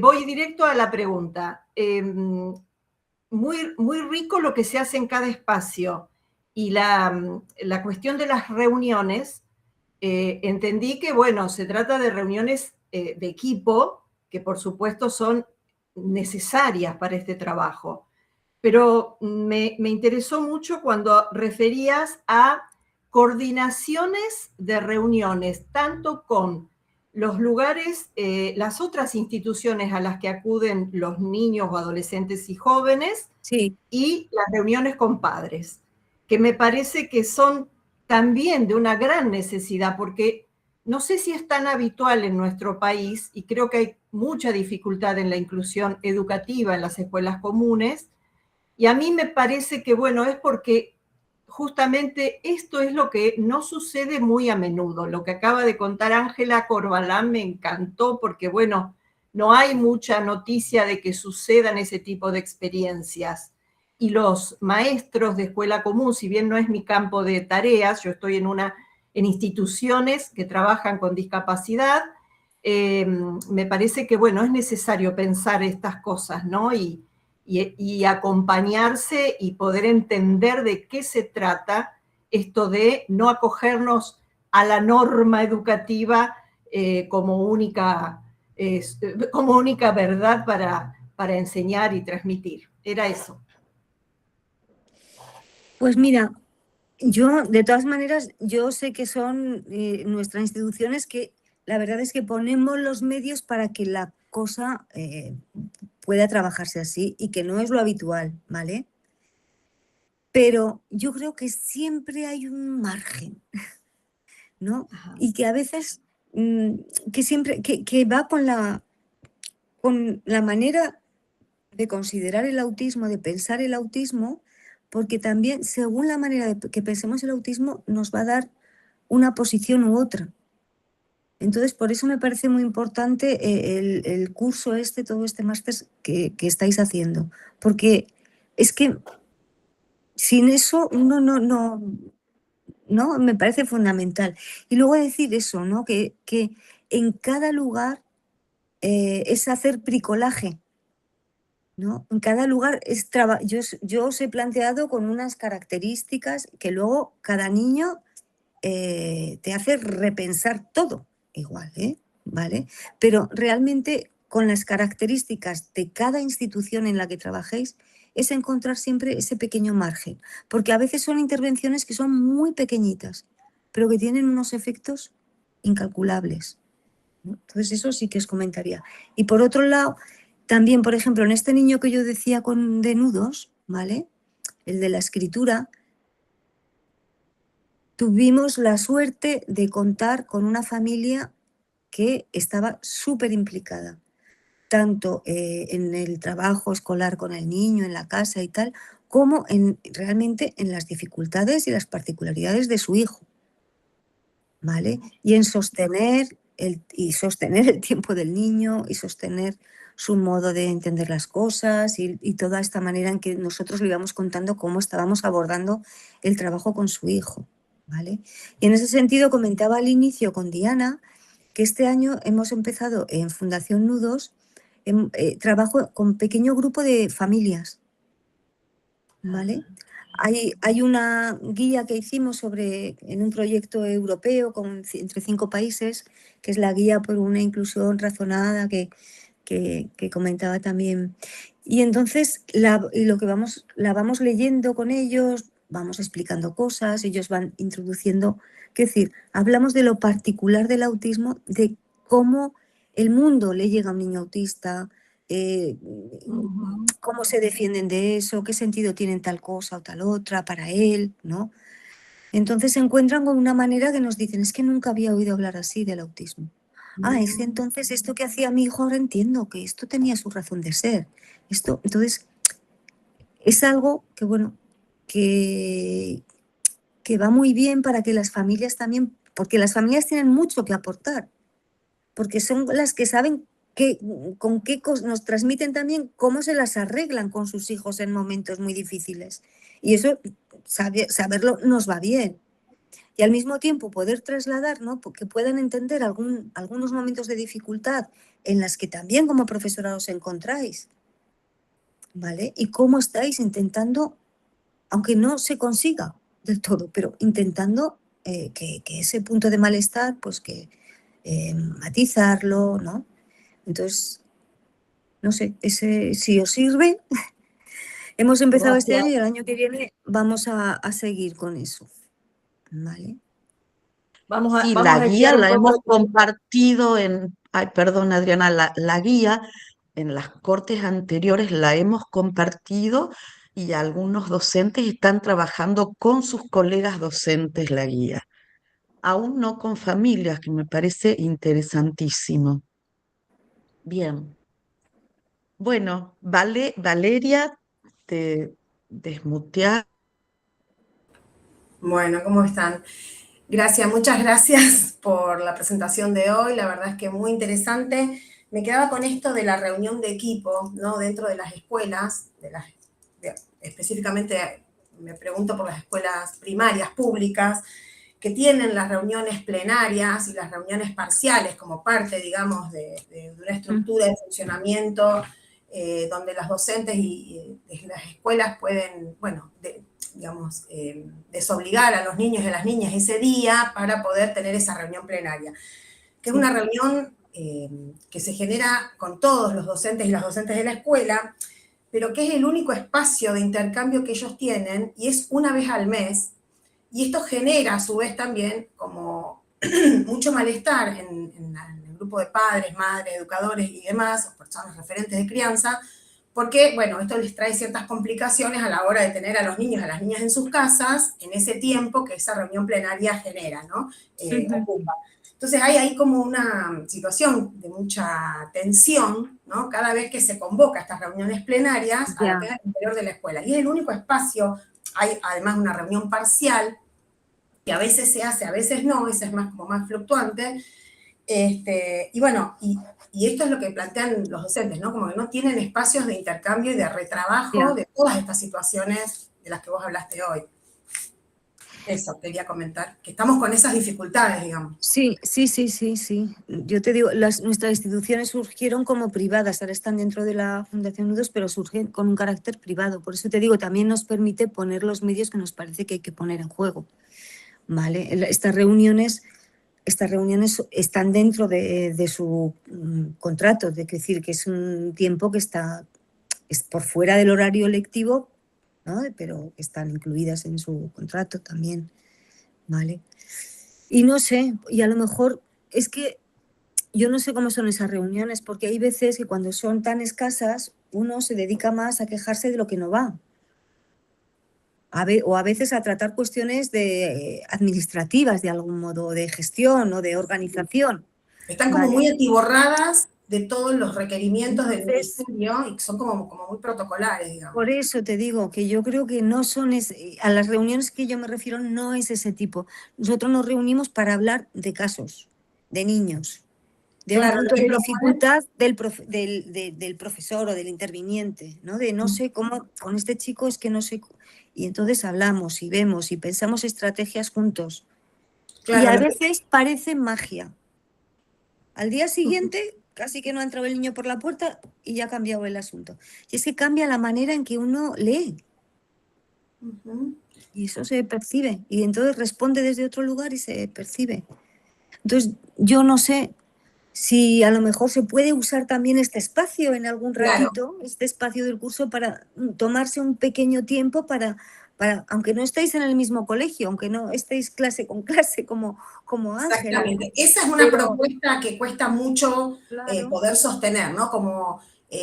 Voy directo a la pregunta. Muy rico lo que se hace en cada espacio. Y la cuestión de las reuniones, entendí que, bueno, se trata de reuniones de equipo, que por supuesto son necesarias para este trabajo. Pero me interesó mucho cuando referías a coordinaciones de reuniones, tanto con los lugares, las otras instituciones a las que acuden los niños o adolescentes y jóvenes, y las reuniones con padres, que me parece que son también de una gran necesidad, porque no sé si es tan habitual en nuestro país, y creo que hay mucha dificultad en la inclusión educativa en las escuelas comunes. Y a mí me parece que, bueno, es porque justamente esto es lo que no sucede muy a menudo. Lo que acaba de contar Ángela Corbalán me encantó porque, bueno, no hay mucha noticia de que sucedan ese tipo de experiencias. Y los maestros de escuela común, si bien no es mi campo de tareas, yo estoy en instituciones que trabajan con discapacidad, me parece que, bueno, es necesario pensar estas cosas, ¿no? Y y acompañarse y poder entender de qué se trata esto de no acogernos a la norma educativa como única verdad para enseñar y transmitir. Era eso. Pues mira, yo, de todas maneras, yo sé que son nuestras instituciones que la verdad es que ponemos los medios para que la cosa pueda trabajarse así y que no es lo habitual, ¿vale? Pero yo creo que siempre hay un margen, ¿no? Ajá. Y que a veces, que siempre, que va con la manera de considerar el autismo, de pensar el autismo, porque también, según la manera de que pensemos el autismo, nos va a dar una posición u otra. Entonces, por eso me parece muy importante el curso todo este máster que estáis haciendo, porque es que sin eso uno no me parece fundamental. Y luego decir eso, ¿no? Que en cada lugar es hacer bricolaje, ¿no? En cada lugar es yo os he planteado con unas características que luego cada niño te hace repensar todo igual, ¿vale? Pero realmente con las características de cada institución en la que trabajéis es encontrar siempre ese pequeño margen, porque a veces son intervenciones que son muy pequeñitas, pero que tienen unos efectos incalculables, ¿no? Entonces eso sí que os comentaría. Y por otro lado, también, por ejemplo, en este niño que yo decía de nudos, ¿vale? El de la escritura, tuvimos la suerte de contar con una familia que estaba súper implicada, tanto en el trabajo escolar con el niño, en la casa y tal, como realmente en las dificultades y las particularidades de su hijo, ¿vale? Y en sostener el tiempo del niño y sostener su modo de entender las cosas y toda esta manera en que nosotros le íbamos contando cómo estábamos abordando el trabajo con su hijo, ¿vale? Y en ese sentido comentaba al inicio con Diana que este año hemos empezado en Fundación Nudos trabajo con pequeño grupo de familias, ¿vale? Hay una guía que hicimos en un proyecto europeo entre 5 países, que es la guía por una inclusión razonada que comentaba también. Y entonces la vamos leyendo con ellos, vamos explicando cosas, ellos van introduciendo, es decir, hablamos de lo particular del autismo, de cómo el mundo le llega a un niño autista, cómo se defienden de eso, qué sentido tienen tal cosa o tal otra para él, ¿no? Entonces se encuentran con una manera que nos dicen, es que nunca había oído hablar así del autismo. Es que entonces esto que hacía mi hijo ahora entiendo, que esto tenía su razón de ser. Entonces, es algo que, bueno, que va muy bien para que las familias también, porque las familias tienen mucho que aportar, porque son las que saben con qué nos transmiten también cómo se las arreglan con sus hijos en momentos muy difíciles. Y eso, saberlo nos va bien. Y al mismo tiempo poder trasladar, ¿no? Que puedan entender algunos momentos de dificultad en las que también como profesora os encontráis, ¿vale? Y cómo estáis intentando, aunque no se consiga del todo, pero intentando que ese punto de malestar, pues que matizarlo, ¿no? Entonces, no sé, si os sirve, hemos empezado este año y el año que viene vamos a seguir con eso, ¿vale? Sí, la guía la hemos compartido perdón, Adriana, la guía en las cortes anteriores la hemos compartido y algunos docentes están trabajando con sus colegas docentes la guía. Aún no con familias, que me parece interesantísimo. Bien. Bueno, Valeria, te desmutear. Bueno, ¿cómo están? Muchas gracias por la presentación de hoy, la verdad es que muy interesante. Me quedaba con esto de la reunión de equipo, ¿no? Dentro de las escuelas, específicamente me pregunto por las escuelas primarias públicas, que tienen las reuniones plenarias y las reuniones parciales como parte, digamos, de una estructura de funcionamiento donde las docentes y las escuelas pueden, bueno, digamos, desobligar a los niños y a las niñas ese día para poder tener esa reunión plenaria, que es una reunión que se genera con todos los docentes y las docentes de la escuela, pero que es el único espacio de intercambio que ellos tienen, y es una vez al mes, y esto genera a su vez también como mucho malestar en el grupo de padres, madres, educadores y demás, o personas referentes de crianza, porque, bueno, esto les trae ciertas complicaciones a la hora de tener a los niños y a las niñas en sus casas en ese tiempo que esa reunión plenaria genera, ¿no? Ocupa. Entonces hay ahí como una situación de mucha tensión, ¿no? Cada vez que se convoca estas reuniones plenarias a lo que es el interior de la escuela. Y es el único espacio, hay además una reunión parcial, que a veces se hace, a veces no, esa es más, como más fluctuante. Y bueno, y esto es lo que plantean los docentes, ¿no? Como que no tienen espacios de intercambio y de retrabajo de todas estas situaciones de las que vos hablaste hoy. Eso quería comentar, que estamos con esas dificultades, digamos. Sí. Yo te digo, nuestras instituciones surgieron como privadas, ahora están dentro de la Fundación Nudos, pero surgen con un carácter privado. Por eso te digo, también nos permite poner los medios que nos parece que hay que poner en juego, ¿vale? Estas reuniones están dentro de su contrato, de decir que es un tiempo que es por fuera del horario lectivo, ¿no? Pero están incluidas en su contrato también, ¿vale? Y no sé, y a lo mejor es que yo no sé cómo son esas reuniones, porque hay veces que cuando son tan escasas uno se dedica más a quejarse de lo que no va. O a veces a tratar cuestiones administrativas de algún modo, de gestión o de organización. Están como muy atiborradas de todos los requerimientos del ministerio y son como muy protocolares, digamos. Por eso te digo que yo creo que no son, a las reuniones que yo me refiero no es ese tipo. Nosotros nos reunimos para hablar de casos, de niños, de un punto de dificultad del profesor o del interviniente, ¿no? De no sé cómo, con este chico es que no sé. Y entonces hablamos y vemos y pensamos estrategias juntos. Claro, y a veces parece magia. Al día siguiente casi que no ha entrado el niño por la puerta y ya ha cambiado el asunto. Y es que cambia la manera en que uno lee. Y eso se percibe. Y entonces responde desde otro lugar y se percibe. Entonces, yo no sé si a lo mejor se puede usar también este espacio en algún ratito, este espacio del curso, para tomarse un pequeño tiempo para, aunque no estéis en el mismo colegio, aunque no estéis clase con clase como Ángel. Exactamente. Esa es una propuesta que cuesta mucho poder sostener, ¿no? Como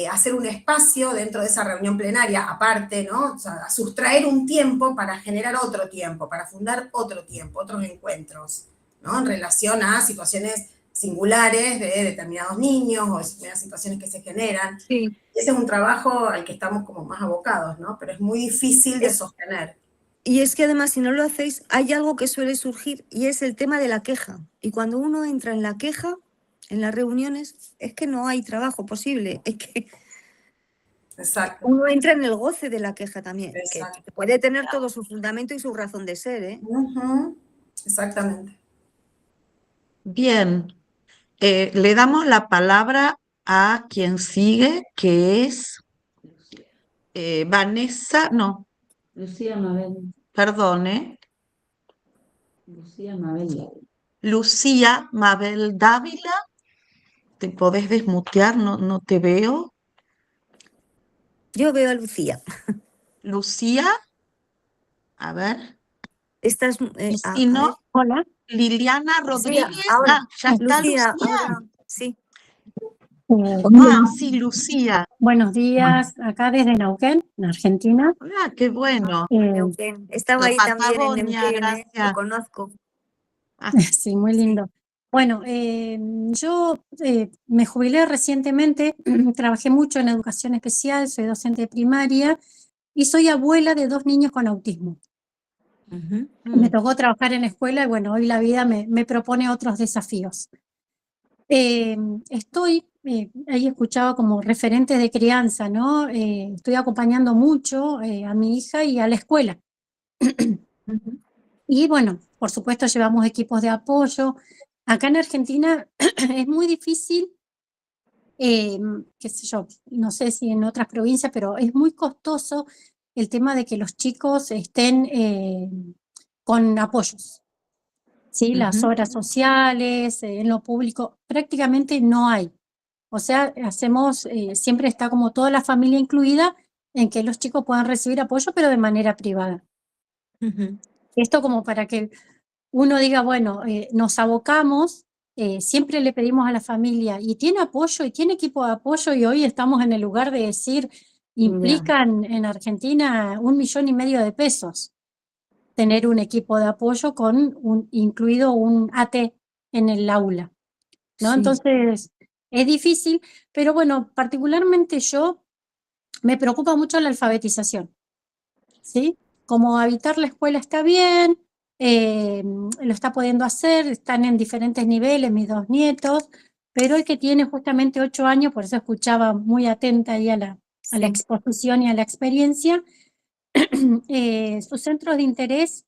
hacer un espacio dentro de esa reunión plenaria, aparte, ¿no? O sea, sustraer un tiempo para generar otro tiempo, para fundar otro tiempo, otros encuentros, ¿no? En relación a situaciones singulares de determinados niños o determinadas situaciones que se generan. Sí. Ese es un trabajo al que estamos como más abocados, ¿no? Pero es muy difícil de sostener. Y es que además, si no lo hacéis, hay algo que suele surgir y es el tema de la queja. Y cuando uno entra en la queja, en las reuniones, es que no hay trabajo posible. Es que exacto. Uno entra en el goce de la queja también, que puede tener todo su fundamento y su razón de ser, ¿eh? Exactamente. Bien, le damos la palabra a quien sigue, que es Vanessa, no. Lucía Mabel. Perdone. Lucía Mabel Dávila. Lucía Mabel Dávila. ¿Te podés desmutear? No te veo. Yo veo a Lucía. Lucía. A ver. Estás, y si no, hola. Liliana Rodríguez. Ahora, ya está Lucía. Lucía. Ahora, sí. Sí, Lucía. Buenos días, acá desde Neuquén, en Argentina. Hola, qué bueno. Neuquén. Estaba ahí también en Neuquén, gracias. lo conozco. Sí, muy lindo. Bueno, yo me jubilé recientemente, trabajé mucho en educación especial, soy docente de primaria y soy abuela de 2 niños con autismo. Me tocó trabajar en escuela y bueno, hoy la vida me propone otros desafíos. Ahí escuchaba como referentes de crianza, ¿no? Estoy acompañando mucho a mi hija y a la escuela. Y bueno, por supuesto llevamos equipos de apoyo. Acá en Argentina es muy difícil qué sé yo, no sé si en otras provincias, pero es muy costoso el tema de que los chicos estén con apoyos, ¿sí? Las obras sociales, en lo público, prácticamente no hay. O sea, hacemos, siempre está como toda la familia incluida en que los chicos puedan recibir apoyo, pero de manera privada. Esto como para que uno diga, bueno, nos abocamos, siempre le pedimos a la familia, y tiene apoyo, y tiene equipo de apoyo, y hoy estamos en el lugar de decir, implican en Argentina 1,5 millones de pesos tener un equipo de apoyo con incluido un AT en el aula, ¿no? Sí. Entonces, es difícil, pero bueno, particularmente yo me preocupa mucho la alfabetización, ¿sí? Como habitar la escuela está bien, lo está pudiendo hacer, están en diferentes niveles mis 2 nietos, pero el que tiene justamente 8 años, por eso escuchaba muy atenta ahí a la exposición y a la experiencia, sus centros de interés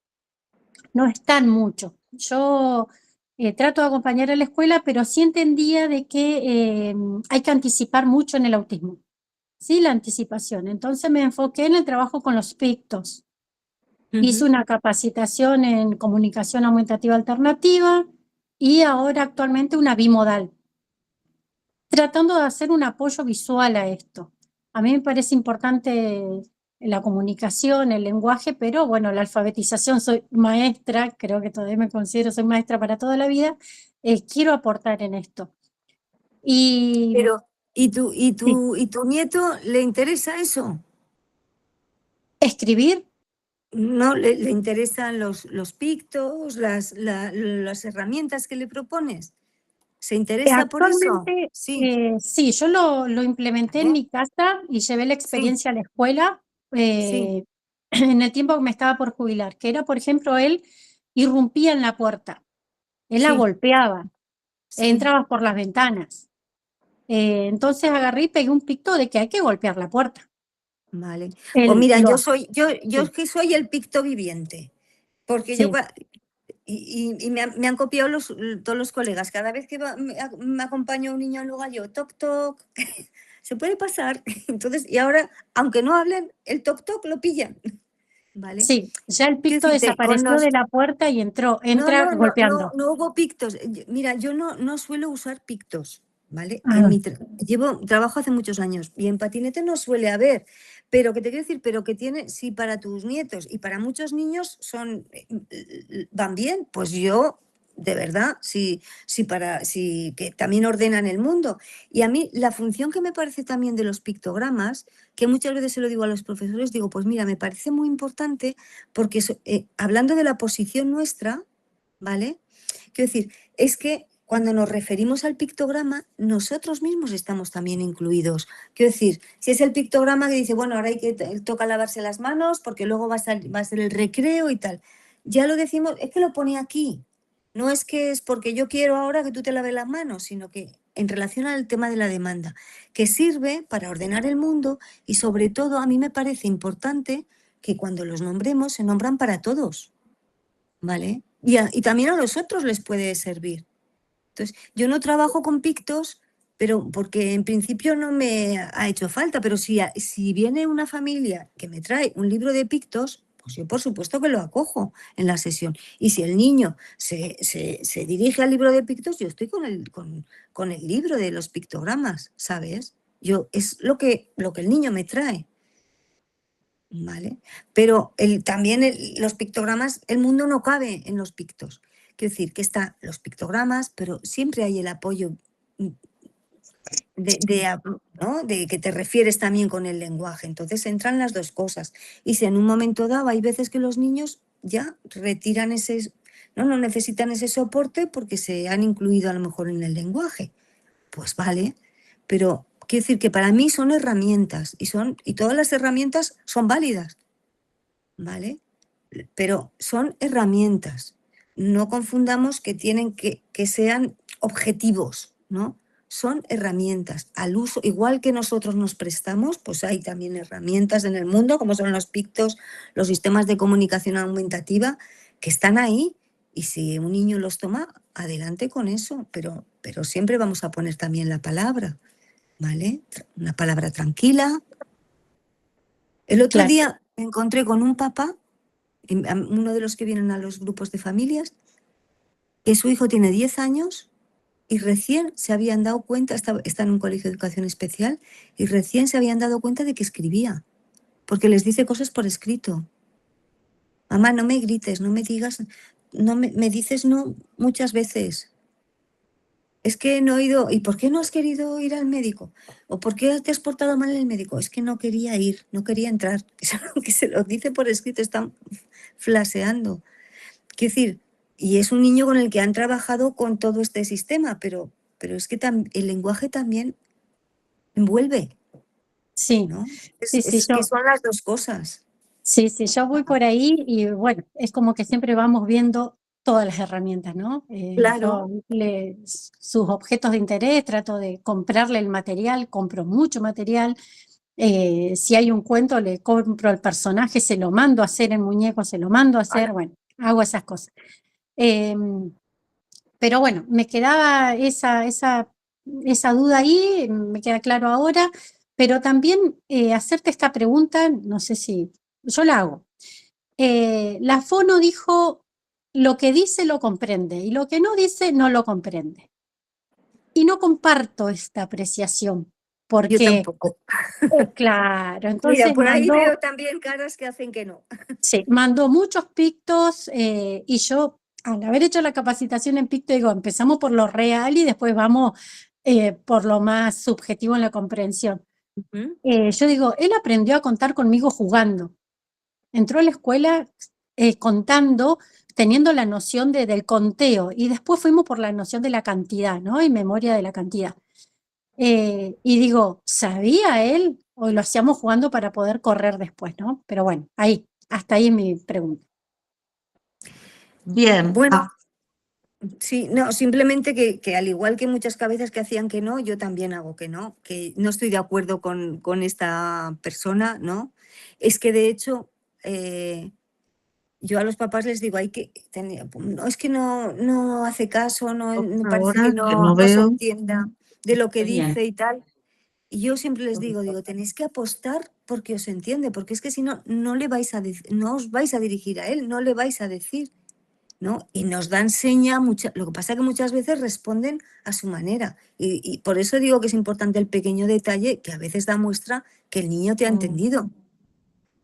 no están mucho. Yo trato de acompañar a la escuela, pero sí entendía de que hay que anticipar mucho en el autismo, ¿sí? La anticipación. Entonces me enfoqué en el trabajo con los pictos. Hice una capacitación en comunicación aumentativa alternativa y ahora actualmente una bimodal, tratando de hacer un apoyo visual a esto. A mí me parece importante la comunicación, el lenguaje, pero bueno, la alfabetización, soy maestra, creo que todavía me considero, soy maestra para toda la vida, quiero aportar en esto. Pero, ¿y tu nieto le interesa eso? ¿Escribir? ¿No le interesan los pictos, las herramientas que le propones? ¿Se interesa por eso? Actualmente, Sí. sí, yo lo implementé en mi casa y llevé la experiencia a la escuela en el tiempo que me estaba por jubilar, que era, por ejemplo, él irrumpía en la puerta, él la golpeaba, entraba por las ventanas. Entonces agarré y pegué un picto de que hay que golpear la puerta. Vale. Él O mira, lo yo hace. es que soy el picto viviente, porque Sí. y me han copiado todos los colegas. Cada vez que me acompaña un niño al lugar, yo toc toc, se puede pasar. Entonces, y ahora, aunque no hablen, el toc toc lo pillan. ¿Vale? Sí, ya el picto Quiero decirte, desapareció de la puerta y entra golpeando. No hubo pictos. Mira, yo no suelo usar pictos, ¿vale? Ah. Trabajo hace muchos años y en patinete no suele haber, pero que te quiero decir, pero que tiene, si para tus nietos y para muchos niños van bien, pues yo, de verdad, sí que también ordenan el mundo. Y a mí la función que me parece también de los pictogramas, que muchas veces se lo digo a los profesores, digo, pues mira, me parece muy importante porque hablando de la posición nuestra, ¿vale? Quiero decir, es que cuando nos referimos al pictograma, nosotros mismos estamos también incluidos. Quiero decir, si es el pictograma que dice, bueno, ahora toca lavarse las manos porque luego va a ser el recreo y tal. Ya lo decimos, es que lo pone aquí. No es que es porque yo quiero ahora que tú te laves las manos, sino que en relación al tema de la demanda, que sirve para ordenar el mundo y sobre todo a mí me parece importante que cuando los nombremos se nombran para todos, ¿vale? Y también a los otros les puede servir. Entonces, yo no trabajo con pictos, pero porque en principio no me ha hecho falta, pero si viene una familia que me trae un libro de pictos, pues yo por supuesto que lo acojo en la sesión. Y si el niño se dirige al libro de pictos, yo estoy con el libro de los pictogramas, ¿sabes? Es lo que el niño me trae. ¿Vale? Pero también los pictogramas, el mundo no cabe en los pictos. Quiero decir que están los pictogramas, pero siempre hay el apoyo de que te refieres también con el lenguaje. Entonces entran las dos cosas. Y si en un momento dado hay veces que los niños ya retiran no necesitan ese soporte porque se han incluido a lo mejor en el lenguaje. Pues vale, pero quiero decir que para mí son herramientas y todas las herramientas son válidas, ¿vale? Pero son herramientas. No confundamos que tienen que sean objetivos, ¿no? Son herramientas al uso, igual que nosotros nos prestamos, pues hay también herramientas en el mundo, como son los pictos, los sistemas de comunicación aumentativa, que están ahí, y si un niño los toma, adelante con eso, pero siempre vamos a poner también la palabra, ¿vale? Una palabra tranquila. El otro Claro. día me encontré con un papá, uno de los que vienen a los grupos de familias, que su hijo tiene 10 años y recién se habían dado cuenta, está en un colegio de educación especial, y recién se habían dado cuenta de que escribía, porque les dice cosas por escrito. Mamá, no me grites, no me digas, no me dices no muchas veces. Es que no he ido. ¿Y por qué no has querido ir al médico? ¿O por qué te has portado mal en el médico? Es que no quería ir, no quería entrar. Es algo que se lo dice por escrito, están flaseando. Quiero decir, y es un niño con el que han trabajado con todo este sistema, pero es que el lenguaje también envuelve, Sí, ¿no? sí, Es que son las dos cosas. sí, yo voy por ahí y bueno, es como que siempre vamos viendo todas las herramientas, ¿no? Claro. Sus objetos de interés, trato de comprarle el material, compro mucho material. Si hay un cuento, le compro el personaje, se lo mando a hacer en muñeco, se lo mando a hacer, bueno, hago esas cosas. Pero bueno, me quedaba esa duda ahí, me queda claro ahora, pero también hacerte esta pregunta, no sé si yo la hago. La Fono dijo, lo que dice lo comprende y lo que no dice no lo comprende. Y no comparto esta apreciación, Yo porque, tampoco. claro, Mira, entonces por ahí mandó, veo también caras que hacen que no. sí, mandó muchos pictos y yo, al haber hecho la capacitación en picto, digo, empezamos por lo real y después vamos por lo más subjetivo en la comprensión. Yo digo, él aprendió a contar conmigo jugando. Entró a la escuela contando, teniendo la noción del conteo, y después fuimos por la noción de la cantidad, ¿no? Y memoria de la cantidad. Y digo, ¿sabía él? O lo hacíamos jugando para poder correr después, ¿no? Pero bueno, hasta ahí mi pregunta. Bien. Bueno, sí, no, simplemente que al igual que muchas cabezas que hacían que no, yo también hago que no estoy de acuerdo con esta persona, ¿no? Es que de hecho, yo a los papás les digo, no, es que no hace caso, me parece Ahora que que no no se veo. entienda de lo que Bien. dice y tal. Y yo siempre les digo, tenéis que apostar porque os entiende, porque es que si no, no os vais a dirigir a él, no le vais a decir, ¿no? Y nos dan seña, lo que pasa es que muchas veces responden a su manera. Y por eso digo que es importante el pequeño detalle que a veces da muestra que el niño te ha entendido,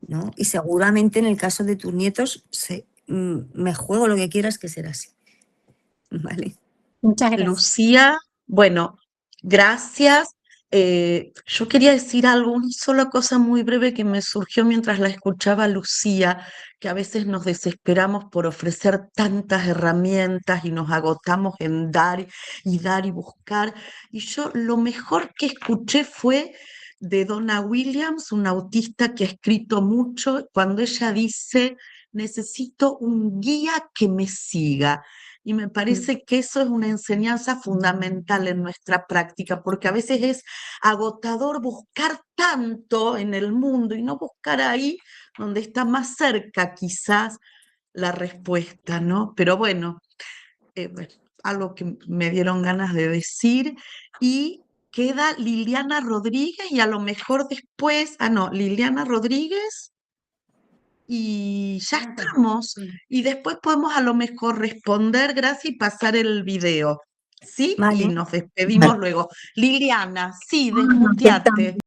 ¿no? Y seguramente en el caso de tus nietos, me juego lo que quieras que será así. Vale. Muchas gracias. Lucía, bueno, gracias. Yo quería decir algo, una sola cosa muy breve que me surgió mientras la escuchaba a Lucía, que a veces nos desesperamos por ofrecer tantas herramientas y nos agotamos en dar y buscar. Y yo lo mejor que escuché fue de Donna Williams, una autista que ha escrito mucho, cuando ella dice, necesito un guía que me siga. Y me parece que eso es una enseñanza fundamental en nuestra práctica, porque a veces es agotador buscar tanto en el mundo y no buscar ahí donde está más cerca quizás la respuesta, ¿no? Pero bueno, algo que me dieron ganas de decir. Y queda Liliana Rodríguez y a lo mejor después, Liliana Rodríguez. Y ya estamos. Y después podemos a lo mejor responder, gracias, y pasar el video. ¿Sí? Vale. Y nos despedimos luego. Liliana, sí, desmuteate.